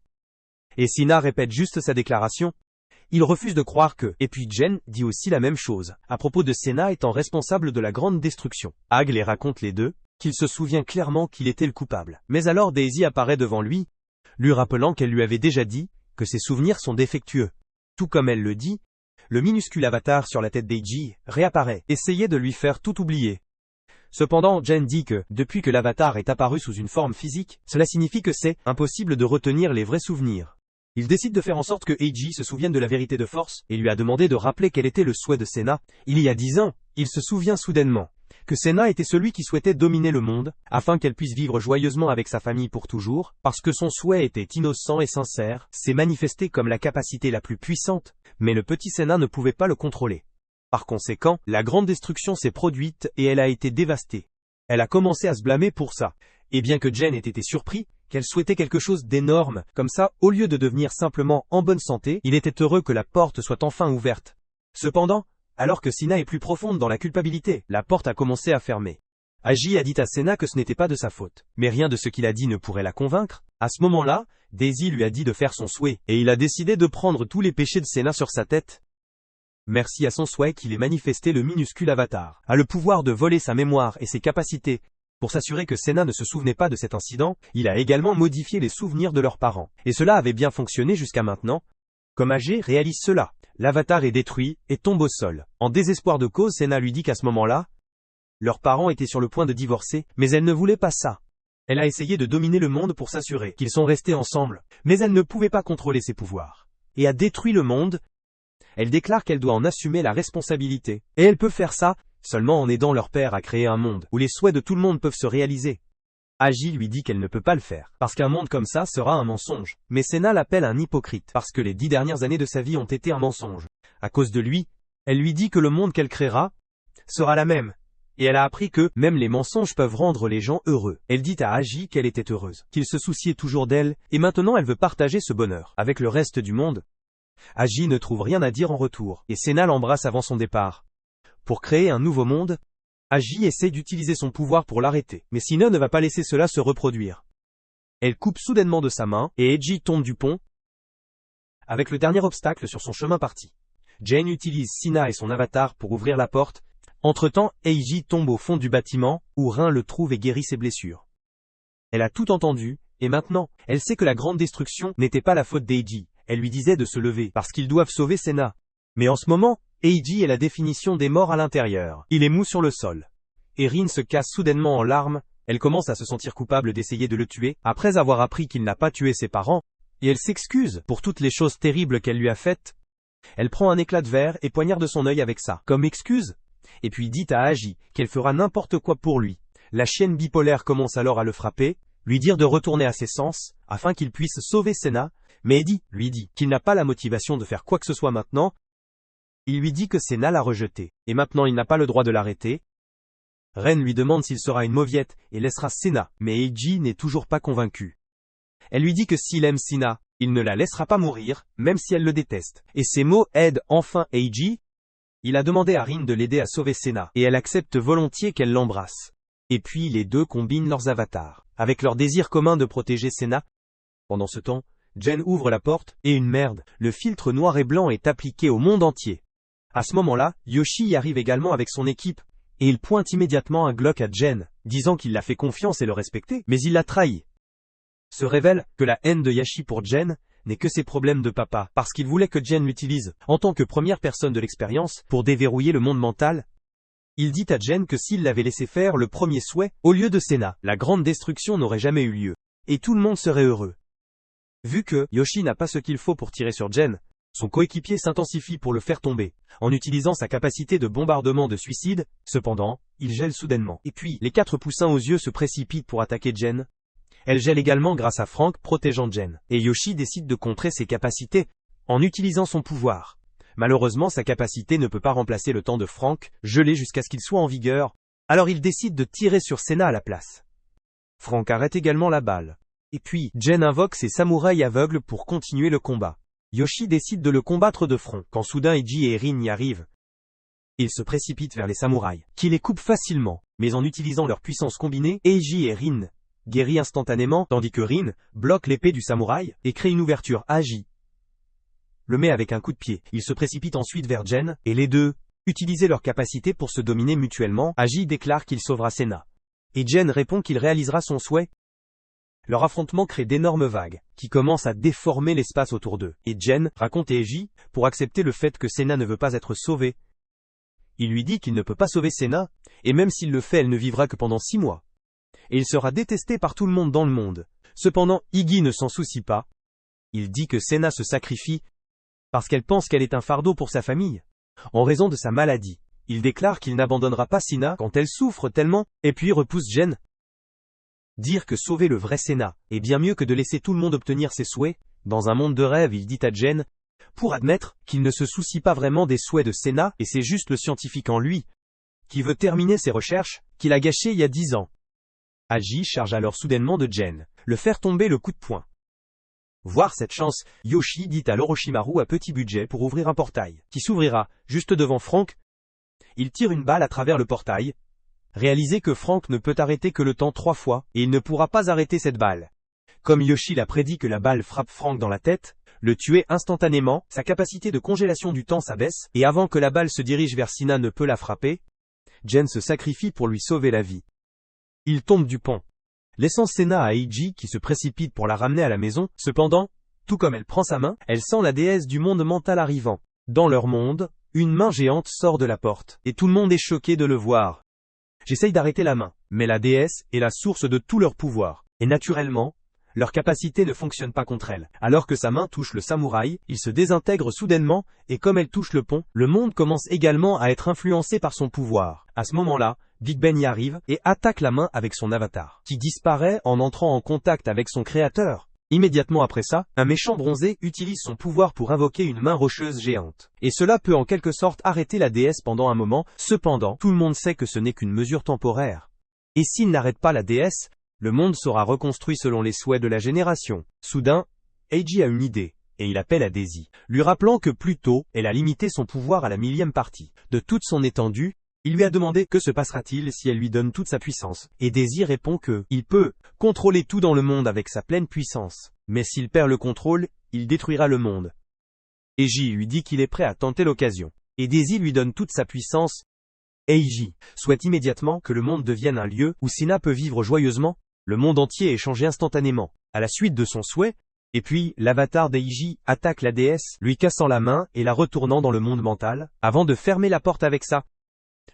Et Sina répète juste sa déclaration. Il refuse de croire que, et puis Jen dit aussi la même chose, à propos de Sena étant responsable de la grande destruction. Hag les raconte les deux, qu'il se souvient clairement qu'il était le coupable. Mais alors Daisy apparaît devant lui, lui rappelant qu'elle lui avait déjà dit, que ses souvenirs sont défectueux. Tout comme elle le dit, le minuscule avatar sur la tête d'Eiji réapparaît, essayait de lui faire tout oublier. Cependant, Jen dit que, depuis que l'avatar est apparu sous une forme physique, cela signifie que c'est impossible de retenir les vrais souvenirs. Il décide de faire en sorte que Eiji se souvienne de la vérité de force, et lui a demandé de rappeler quel était le souhait de Sena. Il y a 10 ans, il se souvient soudainement que Sena était celui qui souhaitait dominer le monde, afin qu'elle puisse vivre joyeusement avec sa famille pour toujours, parce que son souhait était innocent et sincère, s'est manifesté comme la capacité la plus puissante, mais le petit Sena ne pouvait pas le contrôler. Par conséquent, la grande destruction s'est produite et elle a été dévastée. Elle a commencé à se blâmer pour ça, et bien que Jen ait été surpris, qu'elle souhaitait quelque chose d'énorme, comme ça, au lieu de devenir simplement en bonne santé, il était heureux que la porte soit enfin ouverte. Cependant, alors que Sina est plus profonde dans la culpabilité, la porte a commencé à fermer. Aji a dit à Senna que ce n'était pas de sa faute, mais rien de ce qu'il a dit ne pourrait la convaincre. À ce moment-là, Daisy lui a dit de faire son souhait, et il a décidé de prendre tous les péchés de Senna sur sa tête. Merci à son souhait qu'il ait manifesté le minuscule avatar, a le pouvoir de voler sa mémoire et ses capacités. Pour s'assurer que Senna ne se souvenait pas de cet incident, il a également modifié les souvenirs de leurs parents, et cela avait bien fonctionné jusqu'à maintenant. Comme Agé réalise cela, l'avatar est détruit et tombe au sol. En désespoir de cause, Senna lui dit qu'à ce moment-là, leurs parents étaient sur le point de divorcer, mais elle ne voulait pas ça. Elle a essayé de dominer le monde pour s'assurer qu'ils sont restés ensemble, mais elle ne pouvait pas contrôler ses pouvoirs. Et a détruit le monde. Elle déclare qu'elle doit en assumer la responsabilité. Et elle peut faire ça, seulement en aidant leur père à créer un monde où les souhaits de tout le monde peuvent se réaliser. Agi lui dit qu'elle ne peut pas le faire, parce qu'un monde comme ça sera un mensonge. Mais Senna l'appelle un hypocrite, parce que les 10 dernières années de sa vie ont été un mensonge. À cause de lui, elle lui dit que le monde qu'elle créera sera la même. Et elle a appris que, même les mensonges peuvent rendre les gens heureux. Elle dit à Agi qu'elle était heureuse, qu'il se souciait toujours d'elle, et maintenant elle veut partager ce bonheur avec le reste du monde. Agi ne trouve rien à dire en retour, et Senna l'embrasse avant son départ. Pour créer un nouveau monde, Agi essaie d'utiliser son pouvoir pour l'arrêter, mais Sina ne va pas laisser cela se reproduire. Elle coupe soudainement de sa main, et Eiji tombe du pont, avec le dernier obstacle sur son chemin parti. Jane utilise Sina et son avatar pour ouvrir la porte. Entre-temps, Eiji tombe au fond du bâtiment, où Rin le trouve et guérit ses blessures. Elle a tout entendu, et maintenant, elle sait que la grande destruction n'était pas la faute d'Eiji. Elle lui disait de se lever, parce qu'ils doivent sauver Senna. Mais en ce moment, Eiji est la définition des morts à l'intérieur. Il est mou sur le sol. Et Rin se casse soudainement en larmes. Elle commence à se sentir coupable d'essayer de le tuer, après avoir appris qu'il n'a pas tué ses parents, et elle s'excuse pour toutes les choses terribles qu'elle lui a faites. Elle prend un éclat de verre et poignarde son œil avec ça, comme excuse. Et puis dit à Agi qu'elle fera n'importe quoi pour lui. La chienne bipolaire commence alors à le frapper, lui dire de retourner à ses sens, afin qu'il puisse sauver Senna, mais Eddie lui dit qu'il n'a pas la motivation de faire quoi que ce soit maintenant. Il lui dit que Senna l'a rejeté, et maintenant il n'a pas le droit de l'arrêter. Ren lui demande s'il sera une mauviette et laissera Senna, mais Eiji n'est toujours pas convaincu. Elle lui dit que s'il aime Senna, il ne la laissera pas mourir, même si elle le déteste. Et ces mots aident enfin Eiji. Il a demandé à Rin de l'aider à sauver Senna, et elle accepte volontiers qu'elle l'embrasse. Et puis les deux combinent leurs avatars, avec leur désir commun de protéger Senna. Pendant ce temps, Jen ouvre la porte, et une merde, le filtre noir et blanc est appliqué au monde entier. À ce moment-là, Yoshi y arrive également avec son équipe, et il pointe immédiatement un Glock à Jen, disant qu'il l'a fait confiance et le respectait, mais il l'a trahi. Se révèle que la haine de Yashi pour Jen n'est que ses problèmes de papa, parce qu'il voulait que Jen l'utilise, en tant que première personne de l'expérience, pour déverrouiller le monde mental. Il dit à Jen que s'il l'avait laissé faire le premier souhait, au lieu de Senna, la grande destruction n'aurait jamais eu lieu, et tout le monde serait heureux. Vu que Yoshi n'a pas ce qu'il faut pour tirer sur Jen, son coéquipier s'intensifie pour le faire tomber, en utilisant sa capacité de bombardement de suicide. Cependant, il gèle soudainement, et puis les 4 poussins aux yeux se précipitent pour attaquer Jen. Elle gèle également grâce à Frank protégeant Jen, et Yoshi décide de contrer ses capacités, en utilisant son pouvoir. Malheureusement sa capacité ne peut pas remplacer le temps de Frank, gelé jusqu'à ce qu'il soit en vigueur, alors il décide de tirer sur Senna à la place. Frank arrête également la balle. Et puis, Jen invoque ses samouraïs aveugles pour continuer le combat. Yoshi décide de le combattre de front, quand soudain Eiji et Rin y arrivent. Ils se précipitent vers les samouraïs, qui les coupent facilement, mais en utilisant leur puissance combinée, Eiji et Rin guérit instantanément, tandis que Rin bloque l'épée du samouraï, et crée une ouverture. Agi le met avec un coup de pied. Il se précipite ensuite vers Jen, et les deux utilisent leur capacité pour se dominer mutuellement. Agi déclare qu'il sauvera Senna. Et Jen répond qu'il réalisera son souhait. Leur affrontement crée d'énormes vagues, qui commencent à déformer l'espace autour d'eux. Et Jen raconte à Eiji, pour accepter le fait que Senna ne veut pas être sauvée. Il lui dit qu'il ne peut pas sauver Senna, et même s'il le fait elle ne vivra que pendant 6 mois. Et il sera détesté par tout le monde dans le monde. Cependant, Iggy ne s'en soucie pas. Il dit que Senna se sacrifie parce qu'elle pense qu'elle est un fardeau pour sa famille, en raison de sa maladie. Il déclare qu'il n'abandonnera pas Senna quand elle souffre tellement, et puis repousse Jen. Dire que sauver le vrai Senna est bien mieux que de laisser tout le monde obtenir ses souhaits. Dans un monde de rêve, il dit à Jen, pour admettre qu'il ne se soucie pas vraiment des souhaits de Senna, et c'est juste le scientifique en lui, qui veut terminer ses recherches, qu'il a gâchées il y a 10 ans. Aji charge alors soudainement de Jen, le faire tomber le coup de poing. Voir cette chance, Yoshi dit à l'Orochimaru à petit budget pour ouvrir un portail, qui s'ouvrira, juste devant Frank. Il tire une balle à travers le portail. Réalisez que Frank ne peut arrêter que le temps 3 fois, et il ne pourra pas arrêter cette balle. Comme Yoshi l'a prédit que la balle frappe Frank dans la tête, le tuer instantanément, sa capacité de congélation du temps s'abaisse, et avant que la balle se dirige vers Sina ne peut la frapper, Jen se sacrifie pour lui sauver la vie. Il tombe du pont, laissant Sena à Eiji qui se précipite pour la ramener à la maison. Cependant, tout comme elle prend sa main, elle sent la déesse du monde mental arrivant. Dans leur monde, une main géante sort de la porte, et tout le monde est choqué de le voir. J'essaye d'arrêter la main, mais la déesse est la source de tout leur pouvoir, et naturellement, leur capacité ne fonctionne pas contre elle. Alors que sa main touche le samouraï, il se désintègre soudainement, et comme elle touche le pont, le monde commence également à être influencé par son pouvoir. À ce moment-là, Big Ben y arrive, et attaque la main avec son avatar, qui disparaît en entrant en contact avec son créateur. Immédiatement après ça, un méchant bronzé utilise son pouvoir pour invoquer une main rocheuse géante. Et cela peut en quelque sorte arrêter la déesse pendant un moment, cependant, tout le monde sait que ce n'est qu'une mesure temporaire. Et s'il n'arrête pas la déesse, le monde sera reconstruit selon les souhaits de la génération. Soudain, Eiji a une idée, et il appelle à Daisy, lui rappelant que plus tôt, elle a limité son pouvoir à la 1000e partie. De toute son étendue, il lui a demandé que se passera-t-il si elle lui donne toute sa puissance. Et Daisy répond que, il peut contrôler tout dans le monde avec sa pleine puissance. Mais s'il perd le contrôle, il détruira le monde. Eiji lui dit qu'il est prêt à tenter l'occasion. Et Daisy lui donne toute sa puissance. Eiji souhaite immédiatement que le monde devienne un lieu où Sina peut vivre joyeusement. Le monde entier est changé instantanément, à la suite de son souhait, et puis, l'avatar d'Eiji attaque la déesse, lui cassant la main et la retournant dans le monde mental, avant de fermer la porte avec ça.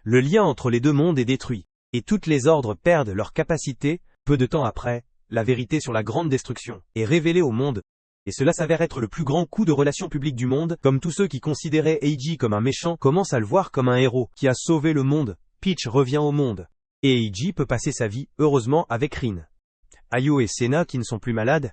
Le lien entre les deux mondes est détruit, et toutes les ordres perdent leur capacité. Peu de temps après, la vérité sur la grande destruction est révélée au monde, et cela s'avère être le plus grand coup de relations publiques du monde, comme tous ceux qui considéraient Eiji comme un méchant commencent à le voir comme un héros qui a sauvé le monde. Peach revient au monde. Et Eiji peut passer sa vie, heureusement, avec Rin. Ayo et Sena qui ne sont plus malades,